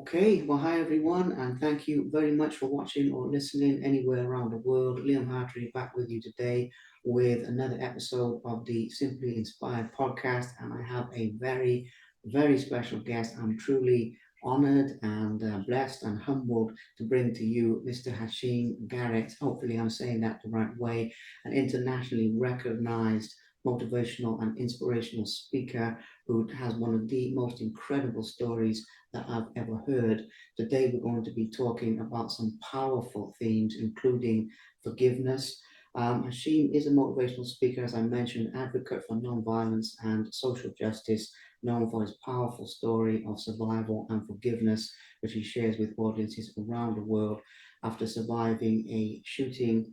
Okay, well, hi everyone, and thank you very much for watching or listening anywhere around the world. Liam Hartree back with you today with another episode of the Simply Inspired podcast, and I have a very special guest. I'm truly honored and blessed and humbled to bring to you Mr. Hashim Garrett. Hopefully, I'm saying that the right way, an internationally recognized motivational and inspirational speaker who has one of the most incredible stories that I've ever heard. Today, we're going to be talking about some powerful themes, including forgiveness. Hashim is a motivational speaker, as I mentioned, advocate for nonviolence and social justice, known for his powerful story of survival and forgiveness, which he shares with audiences around the world after surviving a shooting,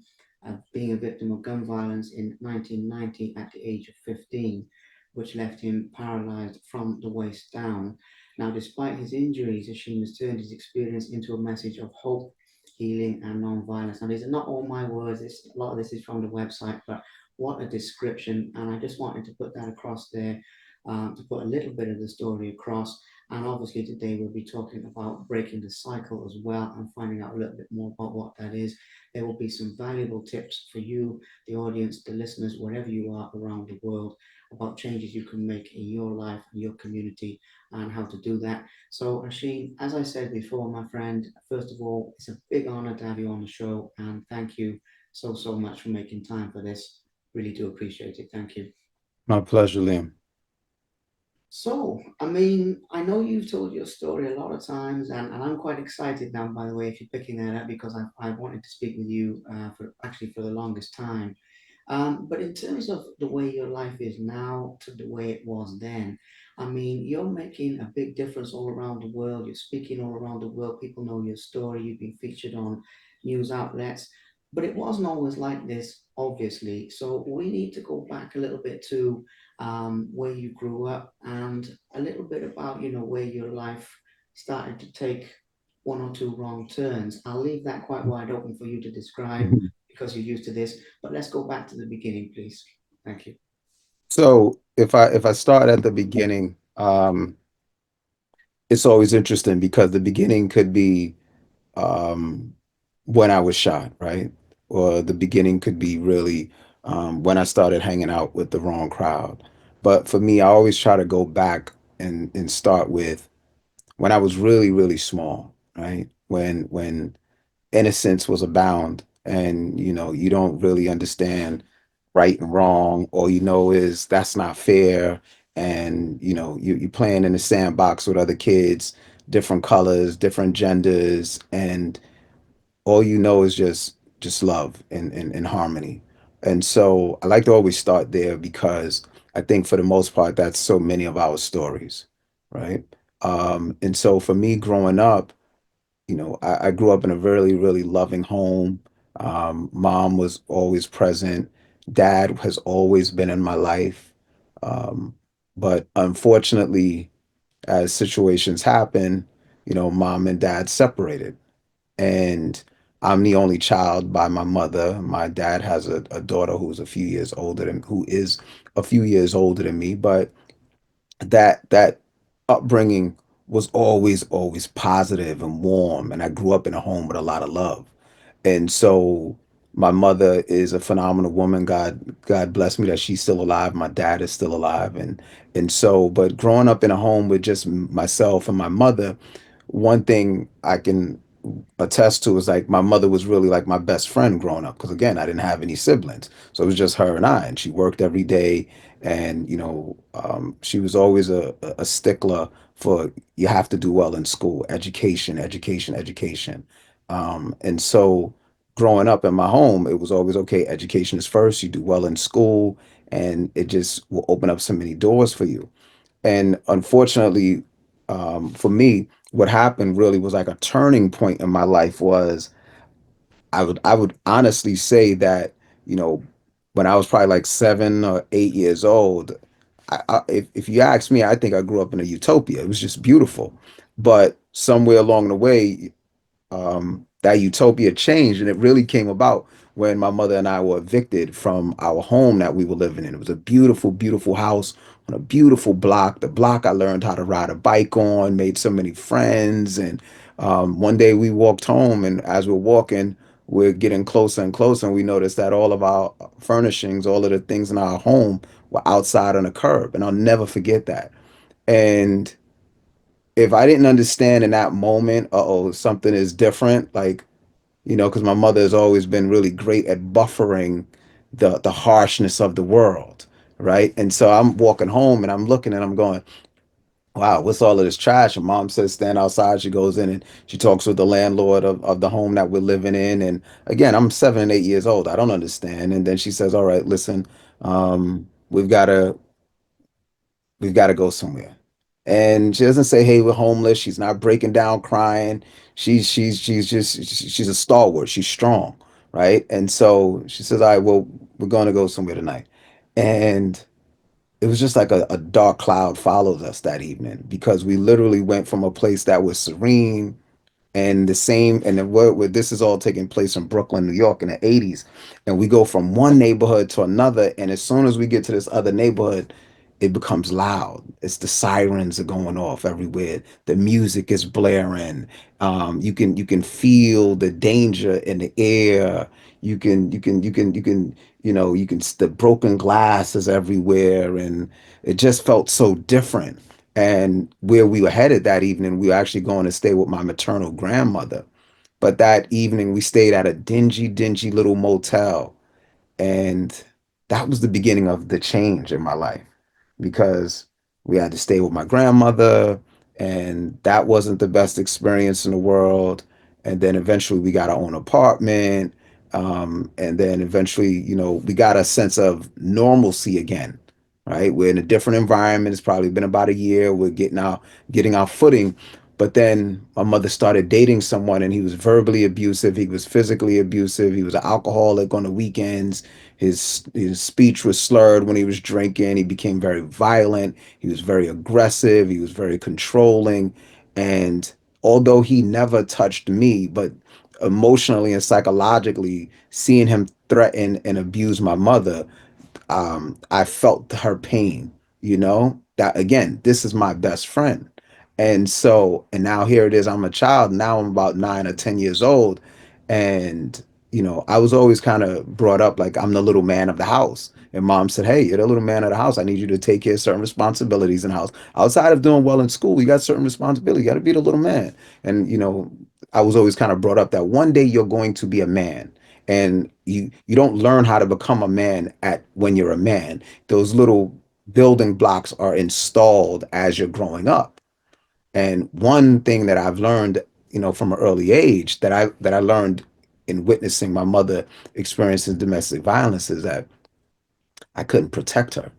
being a victim of gun violence in 1990 at the age of 15, which left him paralyzed from the waist down. Now, despite his injuries, Hashim has turned his experience into a message of hope, healing, and non-violence. Now, these are not all my words. A lot of this is from the website, but what a description. And I just wanted to put that across there, to put a little bit of the story across. And obviously, today we'll be talking about breaking the cycle as well and finding out a little bit more about what that is. There will be some valuable tips for you, the audience, the listeners, wherever you are around the world, about changes you can make in your life and your community and how to do that. So, Rasheen, as I said before, my friend, first of all, it's a big honor to have you on the show, and thank you so much for making time for this. Really do appreciate it. Thank you. My pleasure, Liam. So, I mean, I know you've told your story a lot of times, and I'm quite excited now, by the way, if you're picking that up, because I wanted to speak with you for actually for the longest time. But in terms of the way your life is now to the way it was then, I mean, you're making a big difference all around the world. You're speaking all around the world. People know your story. You've been featured on news outlets. But it wasn't always like this, obviously. So we need to go back a little bit to where you grew up and a little bit about, where your life started to take one or two wrong turns. I'll leave that quite wide open for you to describe because you're used to this. But let's go back to the beginning, please. Thank you. So if I start at the beginning, it's always interesting because the beginning could be um, when I was shot, right? Or the beginning could be really when I started hanging out with the wrong crowd. But for me, I always try to go back and start with when I was really small, right? When innocence was abound and you don't really understand right and wrong. All you know is that's not fair, and you're playing in the sandbox with other kids, different colors, different genders, and all you know is just love and harmony. And so I like to always start there because I think for the most part that's so many of our stories, right? And so for me growing up, I grew up in a really loving home. Mom was always present. Dad has always been in my life. Um, but unfortunately, as situations happen, mom and dad separated. And I'm the only child by my mother. My dad has a daughter who is a few years older than me, but that upbringing was always positive and warm, and I grew up in a home with a lot of love. And so my mother is a phenomenal woman. God bless me that she's still alive. My dad is still alive, and so but growing up in a home with just myself and my mother, one thing I can attest to is like my mother was really like my best friend growing up because again I didn't have any siblings, so it was just her and I, and she worked every day. And she was always a stickler for you have to do well in school, education. And so growing up in my home, it was always okay, education is first, you do well in school, and it just will open up so many doors for you. And unfortunately, for me, what happened really was like a turning point in my life was I would honestly say that, you know, when I was probably like 7 or 8 years old, if you ask me, I think I grew up in a utopia. It was just beautiful. But somewhere along the way, that utopia changed, and it really came about when my mother and I were evicted from our home that we were living in. It was a beautiful house on a beautiful block. The block I learned how to ride a bike on, made so many friends. And one day we walked home, and as we're walking, we're getting closer and closer, and we noticed that all of our furnishings, all of the things in our home were outside on a curb. And I'll never forget that. And if I didn't understand in that moment, oh, something is different, like, because my mother has always been really great at buffering the harshness of the world, right? And so I'm walking home and I'm looking and I'm going, wow, what's all of this trash? And mom says, stand outside. She goes in and she talks with the landlord of the home that we're living in. And again, I'm 7 and 8 years old. I don't understand. And then she says, all right, listen, we've got to go somewhere. And she doesn't say, hey, we're homeless. She's not breaking down crying. She's a stalwart. She's strong, right? And so she says, all right, well, we're going to go somewhere tonight. And it was just like a dark cloud follows us that evening, because we literally went from a place that was serene and the same, and then where this is all taking place in Brooklyn, New York in the 80s. And we go from one neighborhood to another, and as soon as we get to this other neighborhood, it becomes loud. It's the sirens are going off everywhere. The music is blaring. You can feel the danger in the air. You can the broken glass is everywhere, and it just felt so different. And where we were headed that evening, we were actually going to stay with my maternal grandmother. But that evening, we stayed at a dingy, dingy little motel. And that was the beginning of the change in my life, because we had to stay with my grandmother, and that wasn't the best experience in the world. And then eventually we got our own apartment. And then eventually, we got a sense of normalcy again, right? We're in a different environment. It's probably been about a year. We're getting our footing. But then my mother started dating someone, and he was verbally abusive. He was physically abusive. He was an alcoholic on the weekends. His speech was slurred when he was drinking. He became very violent. He was very aggressive. He was very controlling. And although he never touched me, but emotionally and psychologically, seeing him threaten and abuse my mother, I felt her pain, that again, this is my best friend. And now here it is, I'm a child. Now I'm about 9 or 10 years old. And, I was always kind of brought up like I'm the little man of the house. And mom said, hey, you're the little man of the house. I need you to take care of certain responsibilities in the house. Outside of doing well in school, you got certain responsibilities. You got to be the little man. And, I was always kind of brought up that one day you're going to be a man, and you don't learn how to become a man at when you're a man. Those little building blocks are installed as you're growing up. And one thing that I've learned, from an early age, that I learned in witnessing my mother experiencing domestic violence, is that I couldn't protect her.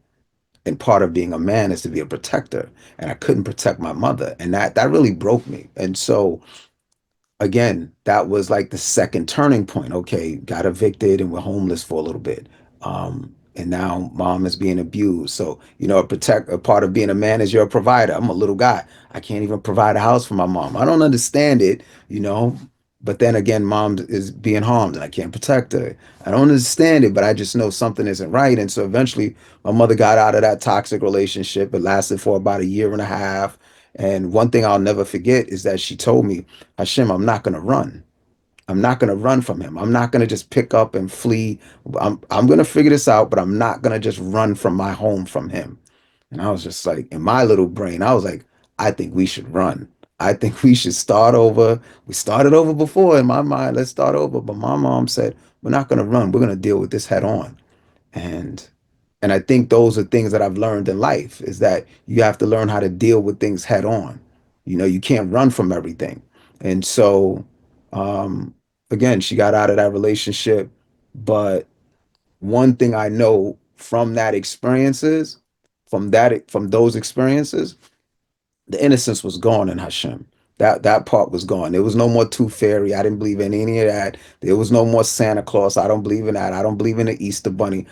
And part of being a man is to be a protector, and I couldn't protect my mother, and that really broke me. And so again, that was like the second turning point. Okay, got evicted and we're homeless for a little bit. And now mom is being abused. So, a part of being a man is you're a provider. I'm a little guy. I can't even provide a house for my mom. I don't understand it, you know. But then again, mom is being harmed and I can't protect her. I don't understand it, but I just know something isn't right. And so eventually my mother got out of that toxic relationship. It lasted for about a year and a half. And one thing I'll never forget is that she told me, Hashim, I'm not going to run. I'm not going to run from him. I'm not going to just pick up and flee. I'm going to figure this out, but I'm not going to just run from my home from him. And I was just like, in my little brain, I was like, I think we should run. I think we should start over. We started over before in my mind. Let's start over. But my mom said, we're not going to run. We're going to deal with this head on. And and I think those are things that I've learned in life, is that you have to learn how to deal with things head on. You can't run from everything. And so um again, she got out of that relationship, but one thing I know from from those experiences, the innocence was gone in Hashem. That part was gone. There was no more tooth fairy. I didn't believe in any of that. There was no more Santa Claus. I don't believe in that. I don't believe in the Easter bunny.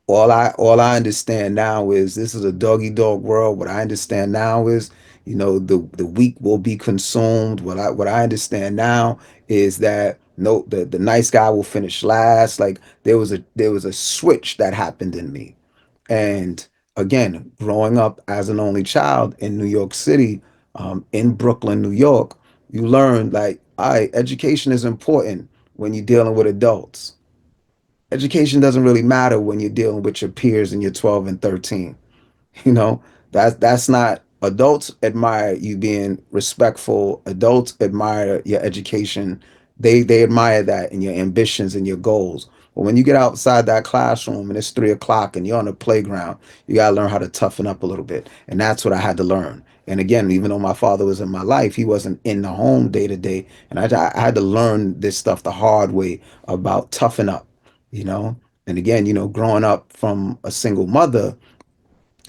All I understand now is this is a doggy dog world. What I understand now is, the weak will be consumed. What I understand now is that no, the nice guy will finish last. Like there was a switch that happened in me, and again, growing up as an only child in New York City, in Brooklyn, New York, you learn like, all right, education is important when you're dealing with adults. Education doesn't really matter when you're dealing with your peers and you're 12 and 13. You know, that's not, adults admire you being respectful. Adults admire your education. They admire that and your ambitions and your goals. But when you get outside that classroom and it's 3 o'clock and you're on the playground, you gotta learn how to toughen up a little bit. And that's what I had to learn. And again, even though my father was in my life, he wasn't in the home day to day. And I had to learn this stuff the hard way about toughen up, you know. And again, growing up from a single mother,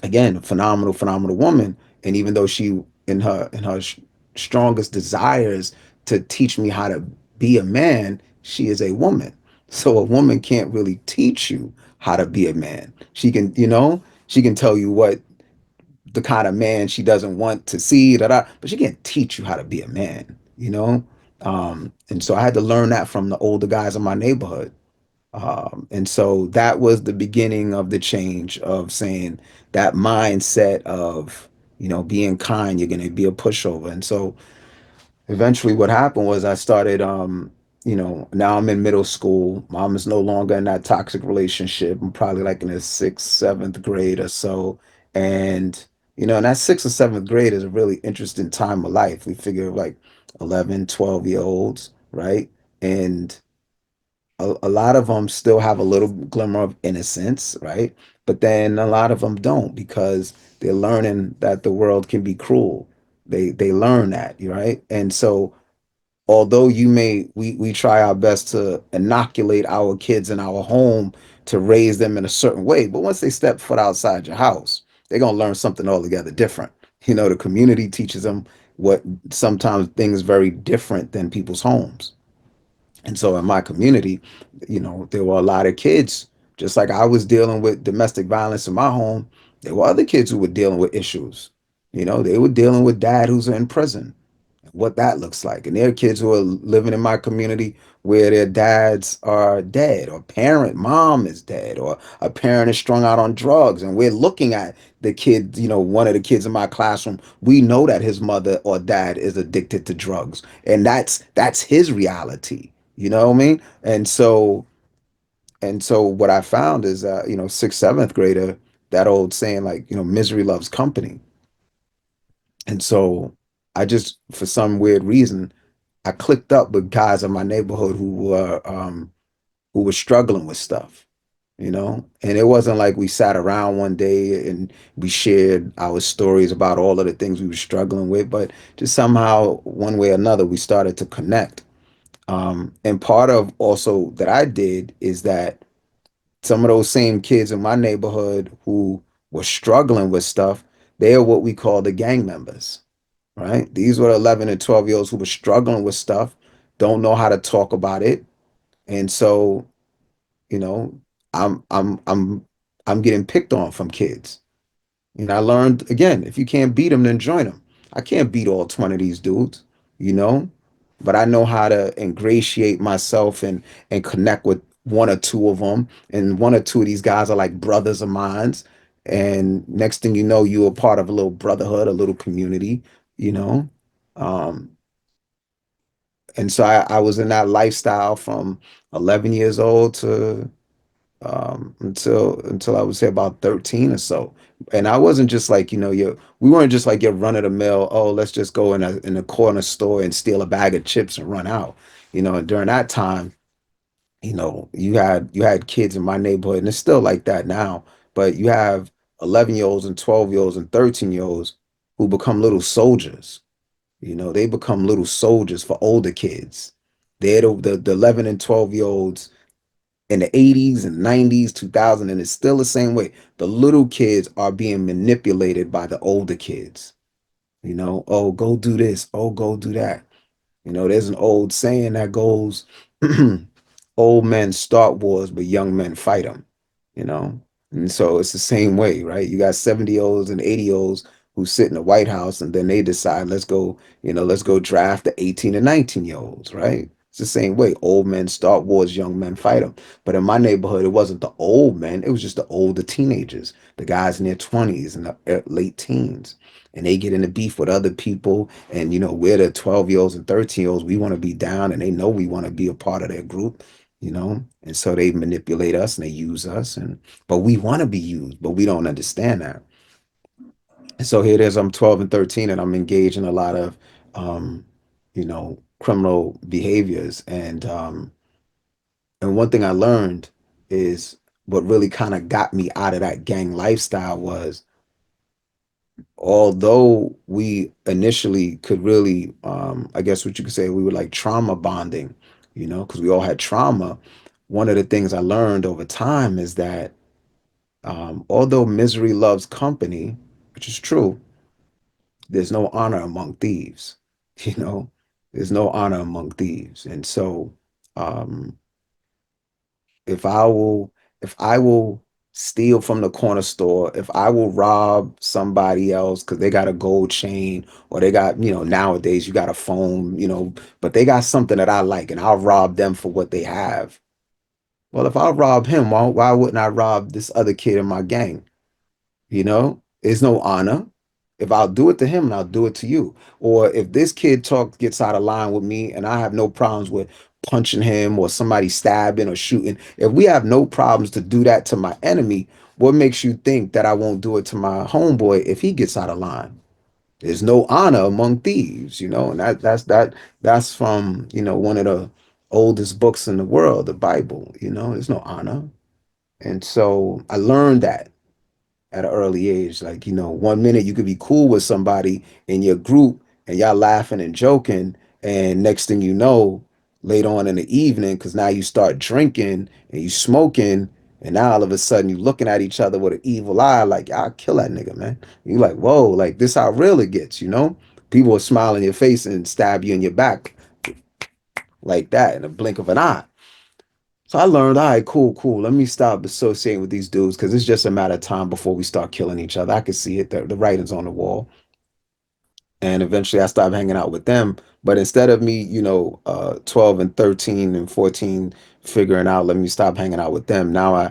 again, phenomenal woman. And even though she, in her strongest desires to teach me how to be a man, she is a woman. So a woman can't really teach you how to be a man. She can tell you what the kind of man she doesn't want to see, but she can't teach you how to be a man. And so I had to learn that from the older guys in my neighborhood. And so that was the beginning of the change of saying that mindset of, being kind, you're going to be a pushover. And so eventually what happened was I started, now I'm in middle school. Mom is no longer in that toxic relationship. I'm probably like in the sixth, seventh grade or so. And, and that sixth or seventh grade is a really interesting time of life. We figure like 11, 12-year olds, right? And a lot of them still have a little glimmer of innocence, right? But then a lot of them don't because they're learning that the world can be cruel. They learn that, right? And so although we try our best to inoculate our kids in our home to raise them in a certain way, but once they step foot outside your house, they're gonna learn something altogether different. The community teaches them what sometimes things very different than people's homes. And so in my community, there were a lot of kids, just like I was dealing with domestic violence in my home, there were other kids who were dealing with issues. They were dealing with dad who's in prison, what that looks like. And there are kids who are living in my community where their dads are dead, or mom is dead, or a parent is strung out on drugs. And we're looking at the kid, one of the kids in my classroom, we know that his mother or dad is addicted to drugs. And that's his reality. You know what I mean? And so what I found is sixth, seventh grader, that old saying like, misery loves company. And so I just, for some weird reason, I clicked up with guys in my neighborhood who were struggling with stuff, and it wasn't like we sat around one day and we shared our stories about all of the things we were struggling with, but just somehow, one way or another, we started to connect. And part of also that I did is that some of those same kids in my neighborhood who were struggling with stuff, they are what we call the gang members, right? These were 11 and 12 year olds who were struggling with stuff, don't know how to talk about it. And so, you know, I'm I'm I'm I'm getting picked on from kids. And I learned again, if you can't beat them, then join them. I can't beat all 20 of these dudes, you know, but I know how to ingratiate myself and connect with one or two of them. And one or two of these guys are like brothers of mine. And next thing you know, you're a part of a little brotherhood, a little community, you know. Um, and so I was in that lifestyle from 11 years old to until I would say about 13 or so. And I wasn't just like, we weren't just like your run of the mill, oh, let's just go in a corner store and steal a bag of chips and run out. And during that time, you had kids in my neighborhood, and it's still like that now, but you have 11-year olds and 12-year olds and 13-year olds who become little soldiers. They become little soldiers for older kids. They're the 11 and 12-year olds in the 80s and 90s, 2000, and it's still the same way. The little kids are being manipulated by the older kids. Oh, go do this. Oh, go do that. There's an old saying that goes, old men start wars, but young men fight them, you know? And so it's the same way, right? You got 70-year-olds and 80-year-olds who sit in the White House and then they decide, let's go draft the 18 and 19-year-olds, right? It's the same way. Old men start wars, young men fight them. But in my neighborhood, it wasn't the old men, it was just the older teenagers, the guys in their 20s and the late teens. And they get into beef with other people. And, we're the 12-year-olds and 13-year-olds. We want to be down, and they know we want to be a part of their group, And so they manipulate us and they use us. But we want to be used, but we don't understand that. And so here it is, I'm 12 and 13, and I'm engaged in a lot of, criminal behaviors. And one thing I learned is what really kind of got me out of that gang lifestyle was, although we initially could really, I guess what you could say, we were like trauma bonding, because we all had trauma. One of the things I learned over time is that, although misery loves company, which is true, there's no honor among thieves. you know there's no honor among thieves. And so, um if I will if I will steal from the corner store, if I will rob somebody else because they got a gold chain, or they got, nowadays you got a phone, but they got something that I like, and I'll rob them for what they have. Well, if I rob him, why wouldn't I rob this other kid in my gang? There's no honor. If I'll do it to him, and I'll do it to you. Or if this kid gets out of line with me, and I have no problems with punching him or somebody stabbing or shooting, if we have no problems to do that to my enemy, what makes you think that I won't do it to my homeboy if he gets out of line? There's no honor among thieves, and that's from, one of the oldest books in the world, the Bible. There's no honor. And so I learned that at an early age. Like, one minute you could be cool with somebody in your group, and y'all laughing and joking. And next thing you know, later on in the evening, because now you start drinking and you smoking, and now all of a sudden you looking at each other with an evil eye, like, I'll kill that nigga, man. You like, whoa, like this how real it gets. People will smile in your face and stab you in your back like that in a blink of an eye. So I learned, all right, cool, cool. Let me stop associating with these dudes because it's just a matter of time before we start killing each other. I could see it, the writing's on the wall. And eventually I stopped hanging out with them. But instead of me, 12 and 13 and 14 figuring out, let me stop hanging out with them. Now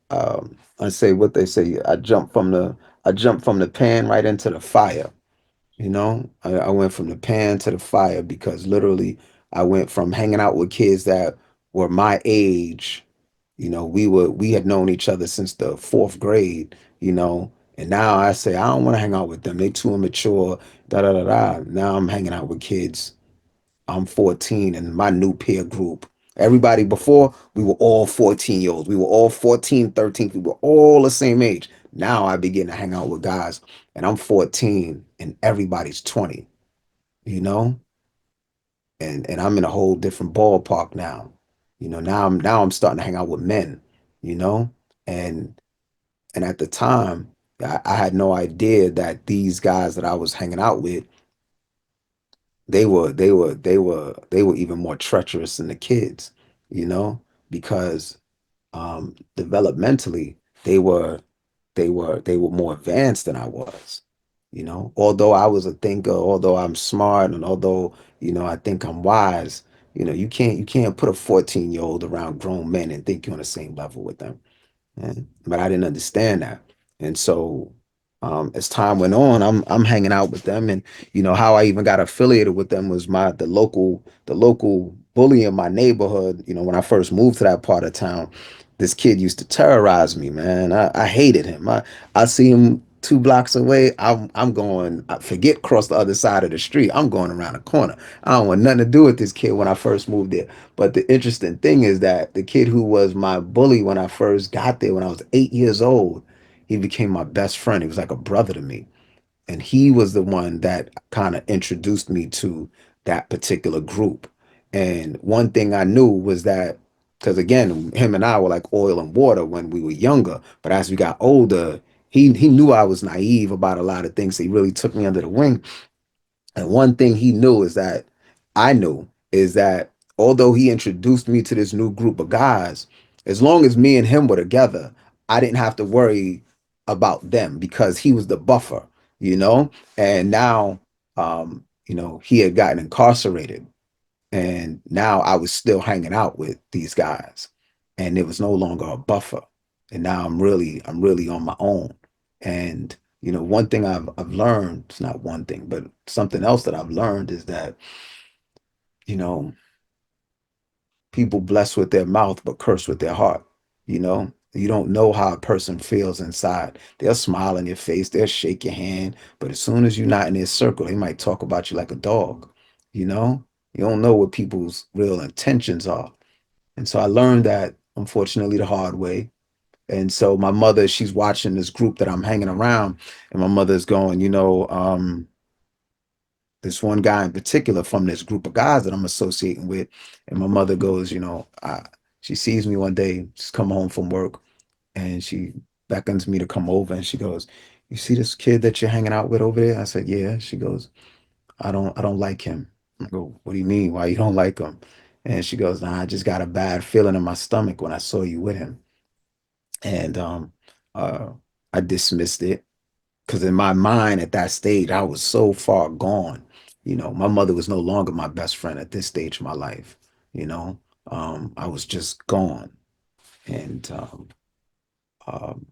I say what they say, I jump from the pan right into the fire. I went from the pan to the fire because literally I went from hanging out with kids that were my age. We had known each other since the fourth grade, and now I say I don't want to hang out with them. They too immature, da da da da. Now I'm hanging out with kids. I'm 14 and my new peer group. Everybody before, we were all 14-year-olds. We were all 14, 13. We were all the same age. Now I begin to hang out with guys, and I'm 14 and everybody's 20, you know? And I'm in a whole different ballpark now. Now I'm starting to hang out with men, you know? And and at the time, I had no idea that these guys that I was hanging out with, they were even more treacherous than the kids, you know, because developmentally they were they were more advanced than I was. Although I was a thinker, although I'm smart, and although I think I'm wise, you can't put a 14-year-old around grown men and think you're on the same level with them. But I didn't understand that. And so, as time went on, I'm hanging out with them. And how I even got affiliated with them was the local bully in my neighborhood. When I first moved to that part of town, this kid used to terrorize me, man. I hated him. I see him 2 blocks away. I'm going, I forget cross the other side of the street. I'm going around the corner. I don't want nothing to do with this kid when I first moved there. But the interesting thing is that the kid who was my bully when I first got there, when I was 8 years old, he became my best friend. He was like a brother to me. And he was the one that kind of introduced me to that particular group. And one thing I knew was that, because again, him and I were like oil and water when we were younger. But as we got older, he knew I was naive about a lot of things. So he really took me under the wing. And one thing he knew is that I knew is that although he introduced me to this new group of guys, as long as me and him were together, I didn't have to worry about them because he was the buffer, you know? And now, he had gotten incarcerated. And now I was still hanging out with these guys, and it was no longer a buffer. And now I'm really on my own. And one thing I've learned, it's not one thing, but something else that I've learned is that, you know, people bless with their mouth but curse with their heart. You don't know how a person feels inside. They'll smile in your face, they'll shake your hand, but as soon as you're not in their circle, they might talk about you like a dog. you know you don't know what people's real intentions are. And so I learned that, unfortunately, the hard way. And so my mother, she's watching this group that I'm hanging around, and my mother's going, this one guy in particular from this group of guys that I'm associating with. And my mother goes, she sees me one day, she's come home from work, and she beckons me to come over, and she goes, "You see this kid that you're hanging out with over there?" I said, "Yeah." She goes, "I don't like him." I go, "What do you mean? Why you don't like him?" And she goes, "Nah, I just got a bad feeling in my stomach when I saw you with him." And uh, I dismissed it because in my mind at that stage, I was so far gone. My mother was no longer my best friend at this stage of my life. You know, I was just gone. And um,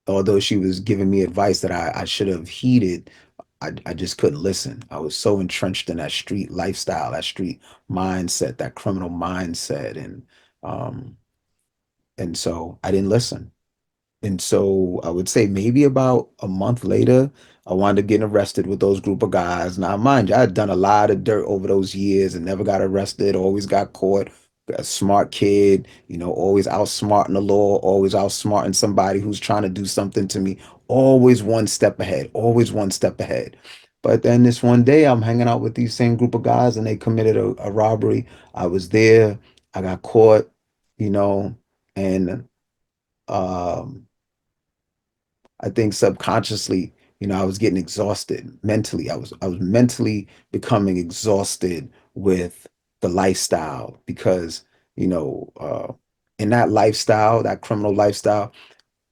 although she was giving me advice that I should have heeded, I just couldn't listen. I was so entrenched in that street lifestyle, that street mindset, that criminal mindset. Um, and so I didn't listen. And so I would say maybe about a month later, I wound up getting arrested with those group of guys. Now, mind you, I had done a lot of dirt over those years and never got arrested, always got caught. A smart kid, always outsmarting the law, always outsmarting somebody who's trying to do something to me, always one step ahead, always one step ahead. But then this one day, I'm hanging out with these same group of guys and they committed a robbery. I was there, I got caught, you know, and um, I think subconsciously, I was getting exhausted mentally. I was mentally becoming exhausted with the lifestyle because, you know, uh, in that lifestyle, that criminal lifestyle,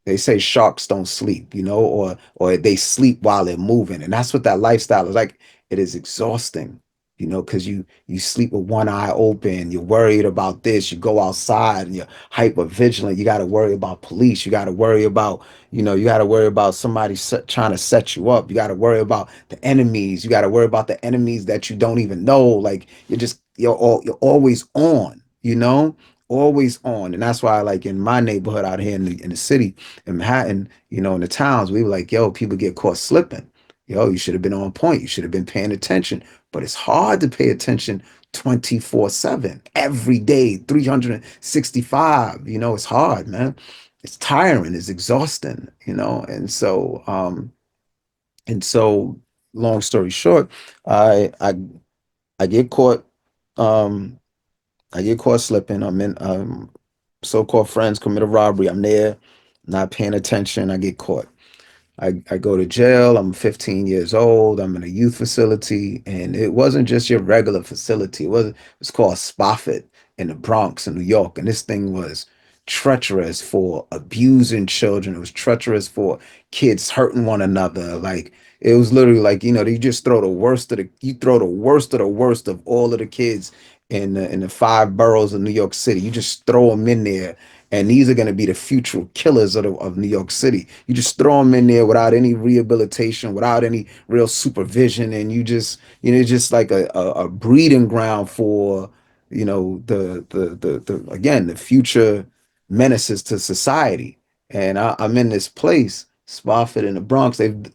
they say sharks don't sleep, or they sleep while they're moving, and that's what that lifestyle is like. It is exhausting, because you sleep with one eye open. You're worried about this. You go outside and you're hyper vigilant. You got to worry about police. You got to worry about, you got to worry about somebody trying to set you up. You got to worry about the enemies. You got to worry about the enemies that you don't even know. Like you're always on, always on. And that's why, like in my neighborhood out here in the city in Manhattan, in the towns, we were like, yo, people get caught slipping. Yo, you should have been on point. You should have been paying attention. But it's hard to pay attention 24/7, every day, 365. It's hard, man. It's tiring, it's exhausting. And so long story short, I I I get caught um I get caught slipping. I'm in so-called friends commit a robbery. I'm there, not paying attention. I get caught. I go to jail. I'm 15 years old. I'm in a youth facility, and it wasn't just your regular facility. It's called Spofford in the Bronx in New York, and this thing was treacherous for abusing children. It was treacherous for kids hurting one another. Like it was literally like you just throw the worst of the worst of all of the kids in the five boroughs of New York City. You just throw them in there, and these are going to be the future killers of New York City. You just throw them in there without any rehabilitation, without any real supervision, and just like a breeding ground for the again the future menaces to society. And I'm in this place, Spofford in the Bronx. They've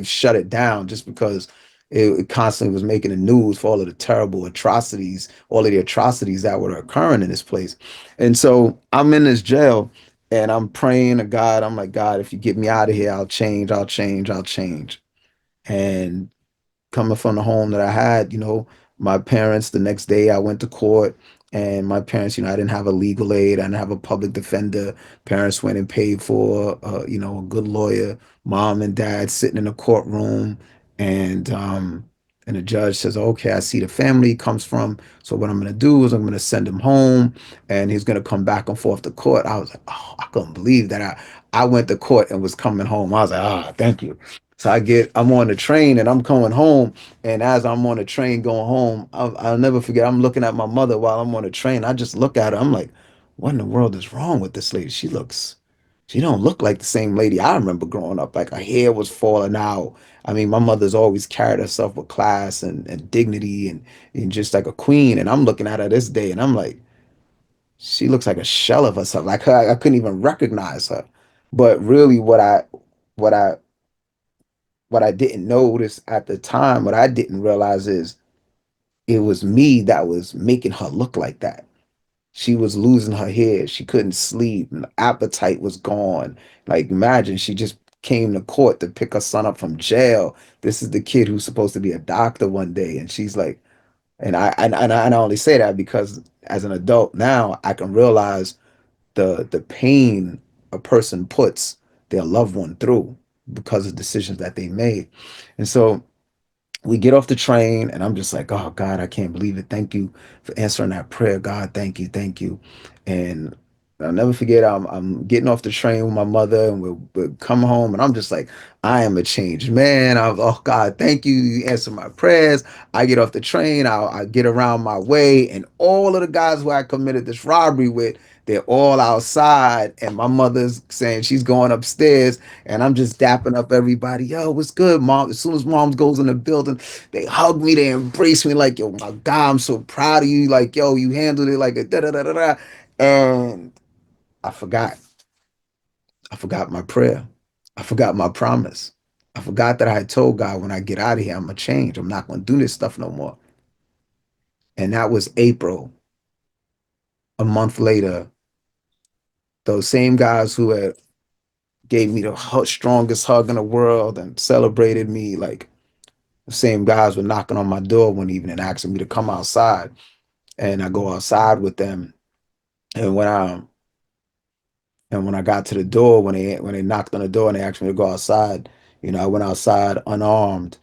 shut it down just because it constantly was making the news for all of the terrible atrocities, all of the atrocities that were occurring in this place. And so I'm in this jail and I'm praying to God. I'm like, God, if you get me out of here, I'll change, I'll change, I'll change. And coming from the home that I had, my parents, the next day I went to court, and my parents, I didn't have a legal aid, I didn't have a public defender. Parents went and paid for, a good lawyer. Mom and dad sitting in the courtroom, and the judge says, "Okay, I see the family he comes from. So what I'm going to do is I'm going to send him home, and he's going to come back and forth to court." I was like, "Oh, I couldn't believe that I went to court and was coming home." I was like, "Ah, thank you." So I'm on the train and I'm going home. And as I'm on the train going home, I'll never forget. I'm looking at my mother while I'm on the train. I just look at her. I'm like, what in the world is wrong with this lady? She don't look like the same lady I remember growing up. Like her hair was falling out. I mean, my mother's always carried herself with class and dignity and just like a queen. And I'm looking at her this day and I'm like, she looks like a shell of herself. Like her, I couldn't even recognize her. But really, what I what I didn't notice at the time, what I didn't realize is it was me that was making her look like that. She was losing her hair. She couldn't sleep. And appetite was gone. Like, imagine she just came to court to pick her son up from jail. This is the kid who's supposed to be a doctor one day. And she's like, and I only say that because as an adult now, I can realize the pain a person puts their loved one through because of decisions that they made. And so we get off the train and I'm just like, oh God, I can't believe it. Thank you for answering that prayer. God, thank you, thank you. And I'll never forget, I'm getting off the train with my mother and we'll come home and I'm just like, I am a changed man. Oh God, thank you. You answer my prayers. I get off the train, I get around my way, and all of the guys who I committed this robbery with, they're all outside. And my mother's saying she's going upstairs and I'm just dapping up everybody. Yo, what's good, mom? As soon as mom goes in the building, they hug me, they embrace me like, yo, my God, I'm so proud of you. Like, yo, you handled it like a da da da da da. And I forgot. I forgot my prayer. I forgot my promise. I forgot that I had told God when I get out of here, I'm gonna change. I'm not gonna do this stuff no more. And that was April. A month later, those same guys who had gave me the strongest hug in the world and celebrated me, like the same guys were knocking on my door one evening asking me to come outside. And I go outside with them. And when I got to the door, when they knocked on the door and they asked me to go outside, I went outside unarmed.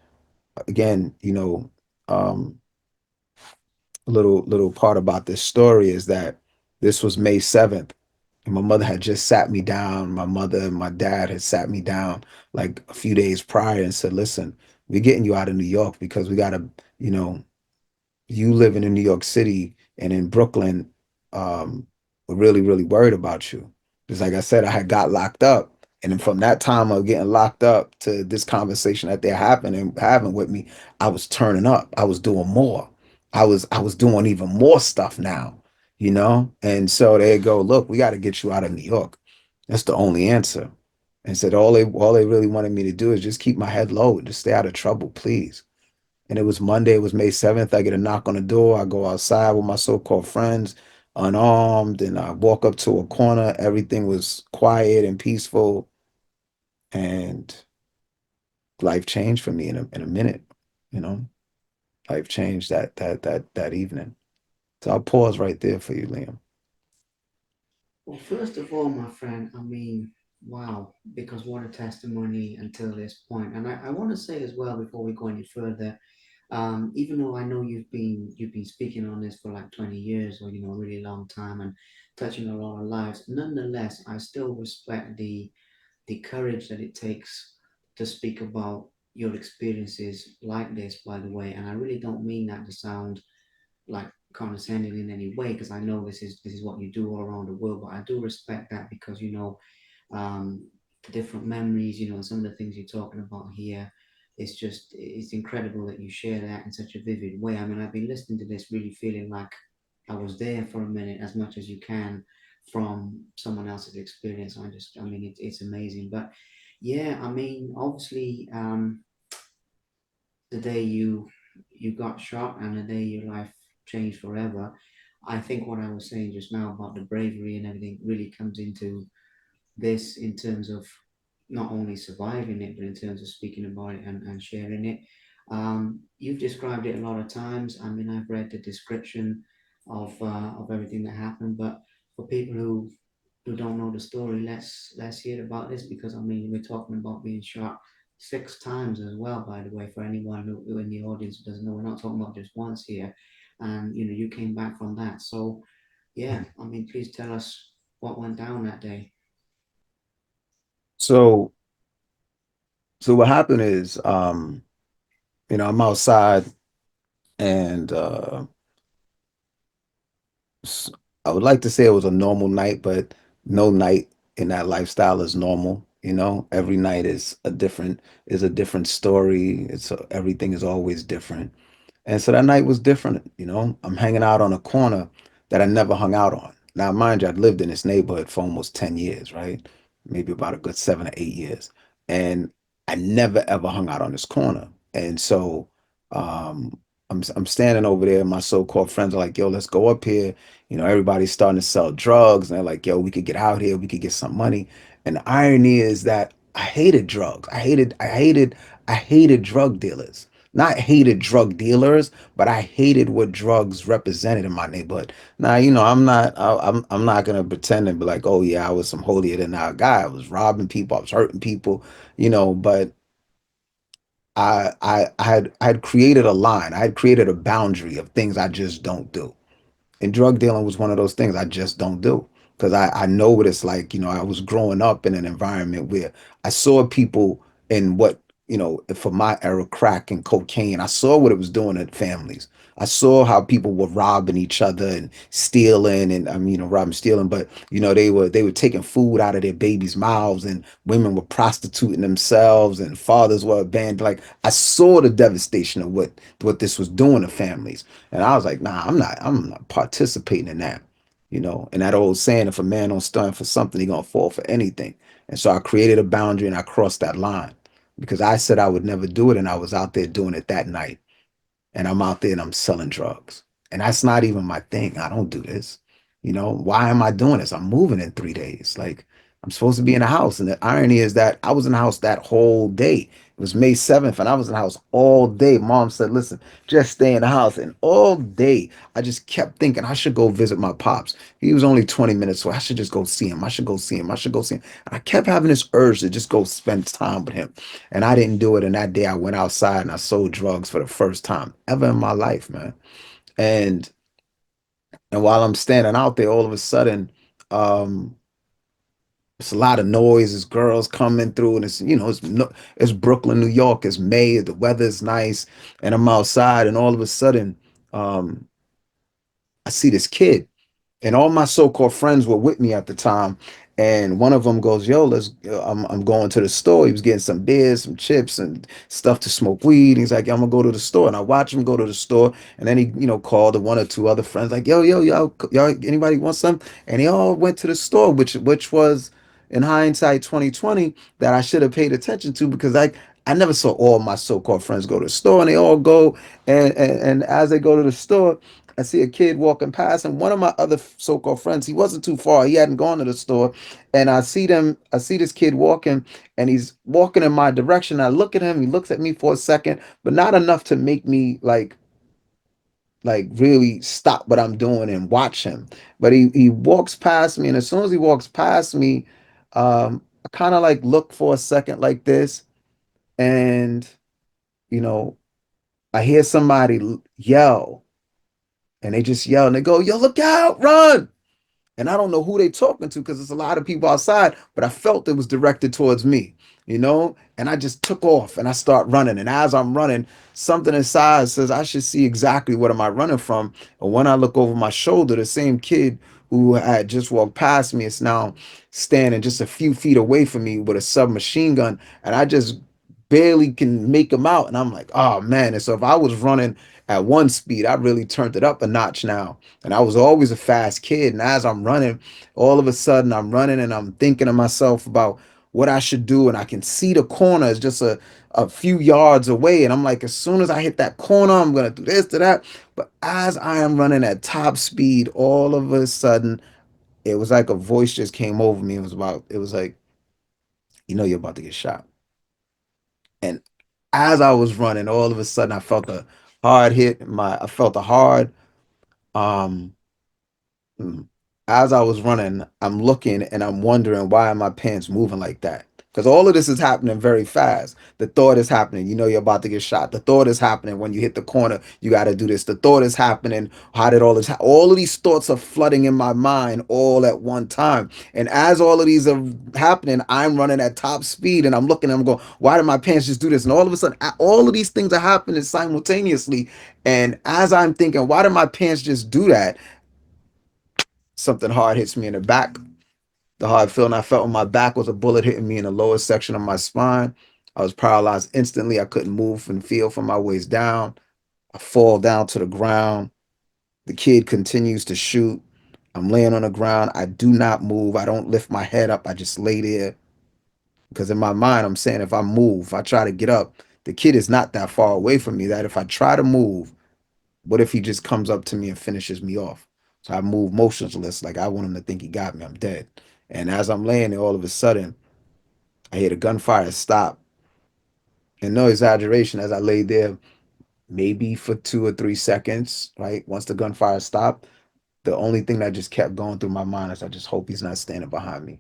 Again, um, a little part about this story is that this was May 7th. And my mother had just sat me down. My mother and my dad had sat me down like a few days prior and said, listen, we're getting you out of New York because we gotta, you know, you living in New York City and in Brooklyn, were really, really worried about you. Because like I said, I had got locked up. And then from that time of getting locked up to this conversation that they're having with me, I was turning up. I was doing more. I was doing even more stuff now. And so they go, look, we got to get you out of New York. That's the only answer. And said all they really wanted me to do is just keep my head low, just stay out of trouble, please. And it was Monday, it was May 7th. I get a knock on the door. I go outside with my so-called friends, unarmed, and I walk up to a corner. Everything was quiet and peaceful, and life changed for me in a minute, you know. Life changed that evening. So I'll pause right there for you, Liam. Well, first of all, my friend, I mean, wow, because what a testimony until this point. And I want to say as well before we go any further, even though I know you've been speaking on this for like 20 years or a really long time and touching a lot of lives, nonetheless, I still respect the courage that it takes to speak about your experiences like this, by the way. And I really don't mean that to sound like condescending in any way because I know this is what you do all around the world, but I do respect that because the different memories, some of the things you're talking about here. It's incredible that you share that in such a vivid way. I mean, I've been listening to this really feeling like I was there for a minute as much as you can from someone else's experience. I mean, it's amazing. But yeah, I mean, obviously, the day you got shot and the day your life changed forever, I think what I was saying just now about the bravery and everything really comes into this in terms of not only surviving it, but in terms of speaking about it and sharing it. You've described it a lot of times. I mean, I've read the description of everything that happened, but for people who don't know the story, let's hear about this because I mean, we're talking about being shot 6 times as well. By the way, for anyone who in the audience who doesn't know, we're not talking about just once here, and you came back from that. So yeah, I mean, please tell us what went down that day. So So what happened is, I'm outside and s- I would like to say it was a normal night, but no night in that lifestyle is normal. Every night is a different story. Everything is always different. And so that night was different. I'm hanging out on a corner that I never hung out on. Now, mind you, I'd lived in this neighborhood for almost 10 years, right? Maybe about a good 7 or 8 years. And I never ever hung out on this corner. And so um, I'm standing over there. My so-called friends are like, yo, let's go up here. Everybody's starting to sell drugs. And they're like, yo, we could get out here. We could get some money. And the irony is that I hated drugs. I hated drug dealers. Not hated drug dealers, but I hated what drugs represented in my neighborhood. Now, I'm not gonna pretend and be like, oh yeah, I was some holier than thou guy. I was robbing people, I was hurting people. But I had created a line, I had created a boundary of things I just don't do. And drug dealing was one of those things I just don't do because I know what it's like. I was growing up in an environment where I saw people in for my era, crack and cocaine. I saw what it was doing to families. I saw how people were robbing each other and stealing, and I mean, robbing, stealing, but they were taking food out of their babies' mouths, and women were prostituting themselves, and fathers were abandoned. Like I saw the devastation of what this was doing to families. And I was like, nah, I'm not participating in that. And that old saying, if a man don't stand for something, he gonna fall for anything. And so I created a boundary and I crossed that line because I said I would never do it, and I was out there doing it that night, and I'm out there and I'm selling drugs. And that's not even my thing. I don't do this. Why am I doing this? I'm moving in 3 days. Like I'm supposed to be in the house. And the irony is that I was in the house that whole day. It was May 7th, and I was in the house all day. Mom said, listen, just stay in the house. And all day, I just kept thinking I should go visit my pops. He was only 20 minutes, so I should just go see him. I should go see him. I should go see him. And I kept having this urge to just go spend time with him. And I didn't do it. And that day I went outside and I sold drugs for the first time ever in my life, man. And and while I'm standing out there, all of a sudden, um, it's a lot of noise. There's girls coming through, and it's Brooklyn, New York. It's May. The weather's nice, and I'm outside, and all of a sudden, um, I see this kid, and all my so-called friends were with me at the time. And one of them goes, "Yo, let's." I'm going to the store. He was getting some beers, some chips, and stuff to smoke weed. He's like, "Yeah, I'm gonna go to the store," and I watch him go to the store. And then he, called the one or two other friends, like, "Yo, yo, y'all, anybody want some?" And they all went to the store, which was, in hindsight, 2020, that I should have paid attention to because I never saw all my so-called friends go to the store, and they all go, and as they go to the store. I see a kid walking past, and one of my other so-called friends, he wasn't too far. He hadn't gone to the store, and I see this kid walking, and he's walking in my direction. I look at him. He looks at me for a second, but not enough to make me like really stop what I'm doing and watch him. But he walks past me, and as soon as he walks past me, I kind of like look for a second like this, and you know, I hear somebody yell, and they just yell and they go, "Yo, look out, run!" And I don't know who they talking to because there's a lot of people outside, but I felt it was directed towards me. And I just took off and I start running. And as I'm running, something inside says I should see exactly what am I running from. And when I look over my shoulder, the same kid who had just walked past me is now standing just a few feet away from me with a submachine gun, and I just barely can make him out. And I'm like, oh man. And so if I was running at one speed, I really turned it up a notch now. And I was always a fast kid. And as I'm running, all of a sudden I'm running and I'm thinking to myself about what I should do. And I can see the corner is just a few yards away. And I'm like, as soon as I hit that corner, I'm going to do this, to that. But as I am running at top speed, all of a sudden, it was like a voice just came over me. It was like, you're about to get shot. And as I was running, all of a sudden I felt a hard hit. I felt a hard, um, Mm. As I was running, I'm looking and I'm wondering why are my pants moving like that? Because all of this is happening very fast. The thought is happening. You know you're about to get shot. The thought is happening when you hit the corner. You got to do this. The thought is happening. How did all this? All of these thoughts are flooding in my mind all at one time. And as all of these are happening, I'm running at top speed, and I'm looking. And I'm going, why did my pants just do this? And all of a sudden, all of these things are happening simultaneously. And as I'm thinking, why did my pants just do that? Something hard hits me in the back. The hard feeling I felt on my back was a bullet hitting me in the lower section of my spine. I was paralyzed instantly. I couldn't move and feel from my waist down. I fall down to the ground. The kid continues to shoot. I'm laying on the ground. I do not move. I don't lift my head up. I just lay there because in my mind, I'm saying if I move, if I try to get up, the kid is not that far away from me that if I try to move, what if he just comes up to me and finishes me off? So I move motionless like I want him to think he got me. I'm dead. And as I'm laying there, all of a sudden, I hear the gunfire stop. And no exaggeration, as I lay there, maybe for 2 or 3 seconds, right? Once the gunfire stopped, the only thing that just kept going through my mind is I just hope he's not standing behind me.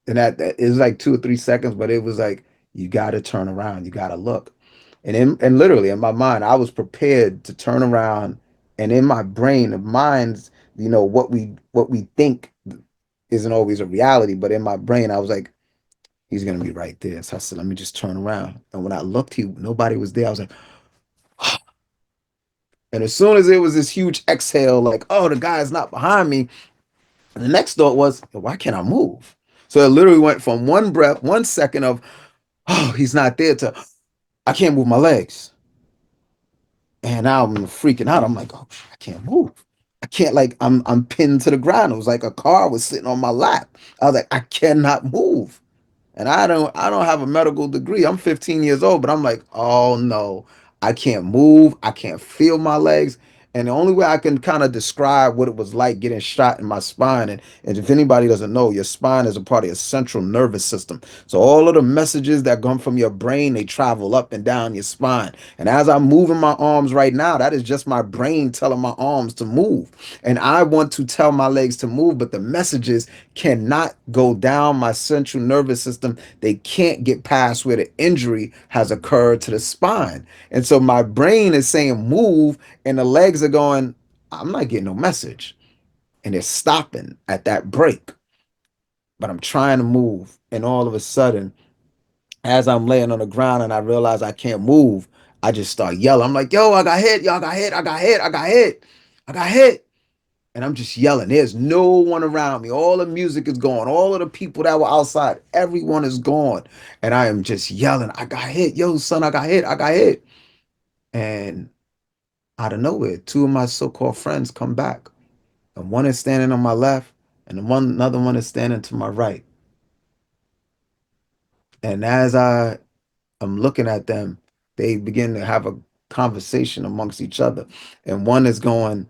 And that it was like 2 or 3 seconds, but it was like, you got to turn around, you got to look. And literally in my mind, I was prepared to turn around. And in my brain, the minds, what we think isn't always a reality. But in my brain, I was like, he's gonna be right there. So I said, let me just turn around. And when I looked, nobody was there. I was like, and as soon as it was this huge exhale, like, oh, the guy's not behind me. The next thought was, why can't I move? So it literally went from one breath, 1 second of, oh, he's not there to, I can't move my legs. And now I'm freaking out. I'm like, oh, I can't move. I can't like I'm pinned to the ground. It was like a car was sitting on my lap. I was like, I cannot move. And I don't have a medical degree. I'm 15 years old, but I'm like, oh no, I can't move. I can't feel my legs. And the only way I can kind of describe what it was like getting shot in my spine, and if anybody doesn't know, your spine is a part of your central nervous system. So all of the messages that come from your brain, they travel up and down your spine. And as I'm moving my arms right now, that is just my brain telling my arms to move. And I want to tell my legs to move, but the messages cannot go down my central nervous system. They can't get past where the injury has occurred to the spine. And so my brain is saying move, and the legs are going, I'm not getting no message. And they're stopping at that break. But I'm trying to move. And all of a sudden, as I'm laying on the ground and I realize I can't move, I just start yelling. I'm like, yo, I got hit. Yo, I got hit. I got hit. I got hit. I got hit. And I'm just yelling. There's no one around me. All the music is gone. All of the people that were outside, everyone is gone. And I am just yelling, I got hit. Yo, son, I got hit. I got hit. And out of nowhere, two of my so-called friends come back. And one is standing on my left, and another one is standing to my right. And as I am looking at them, they begin to have a conversation amongst each other. And one is going,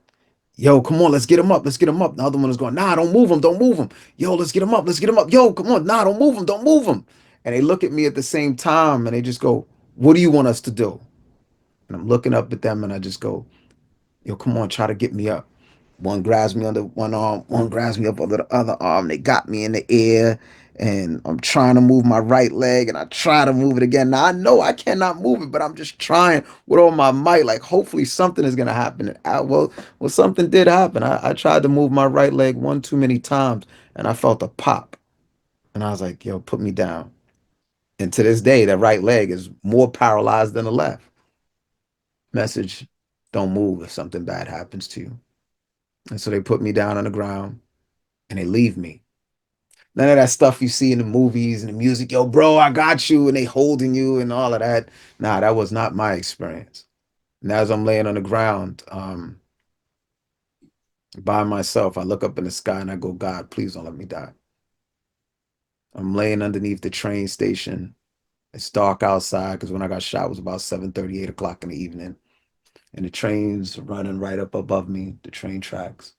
yo, come on, let's get him up. Let's get him up. The other one is going, nah, don't move him. Don't move him. Yo, let's get him up. Let's get him up. Yo, come on. Nah, don't move him. Don't move him. And they look at me at the same time and they just go, what do you want us to do? And I'm looking up at them and I just go, yo, come on, try to get me up. One grabs me under one arm, one grabs me up under the other arm. They got me in the air, and I'm trying to move my right leg, and I try to move it again. Now I know I cannot move it, but I'm just trying with all my might. Like hopefully something is gonna happen. And well, something did happen. I tried to move my right leg one too many times, and I felt a pop, and I was like, "Yo, put me down." And to this day, that right leg is more paralyzed than the left. Message: don't move if something bad happens to you. And so they put me down on the ground and they leave me. None of that stuff you see in the movies and the music, yo, bro, I got you, and they holding you and all of that. Nah, that was not my experience. And as I'm laying on the ground by myself, I look up in the sky and I go, God, please don't let me die. I'm laying underneath the train station. It's dark outside because when I got shot, it was about 7:30, 8 o'clock in the evening. And the train's running right up above me, the train tracks.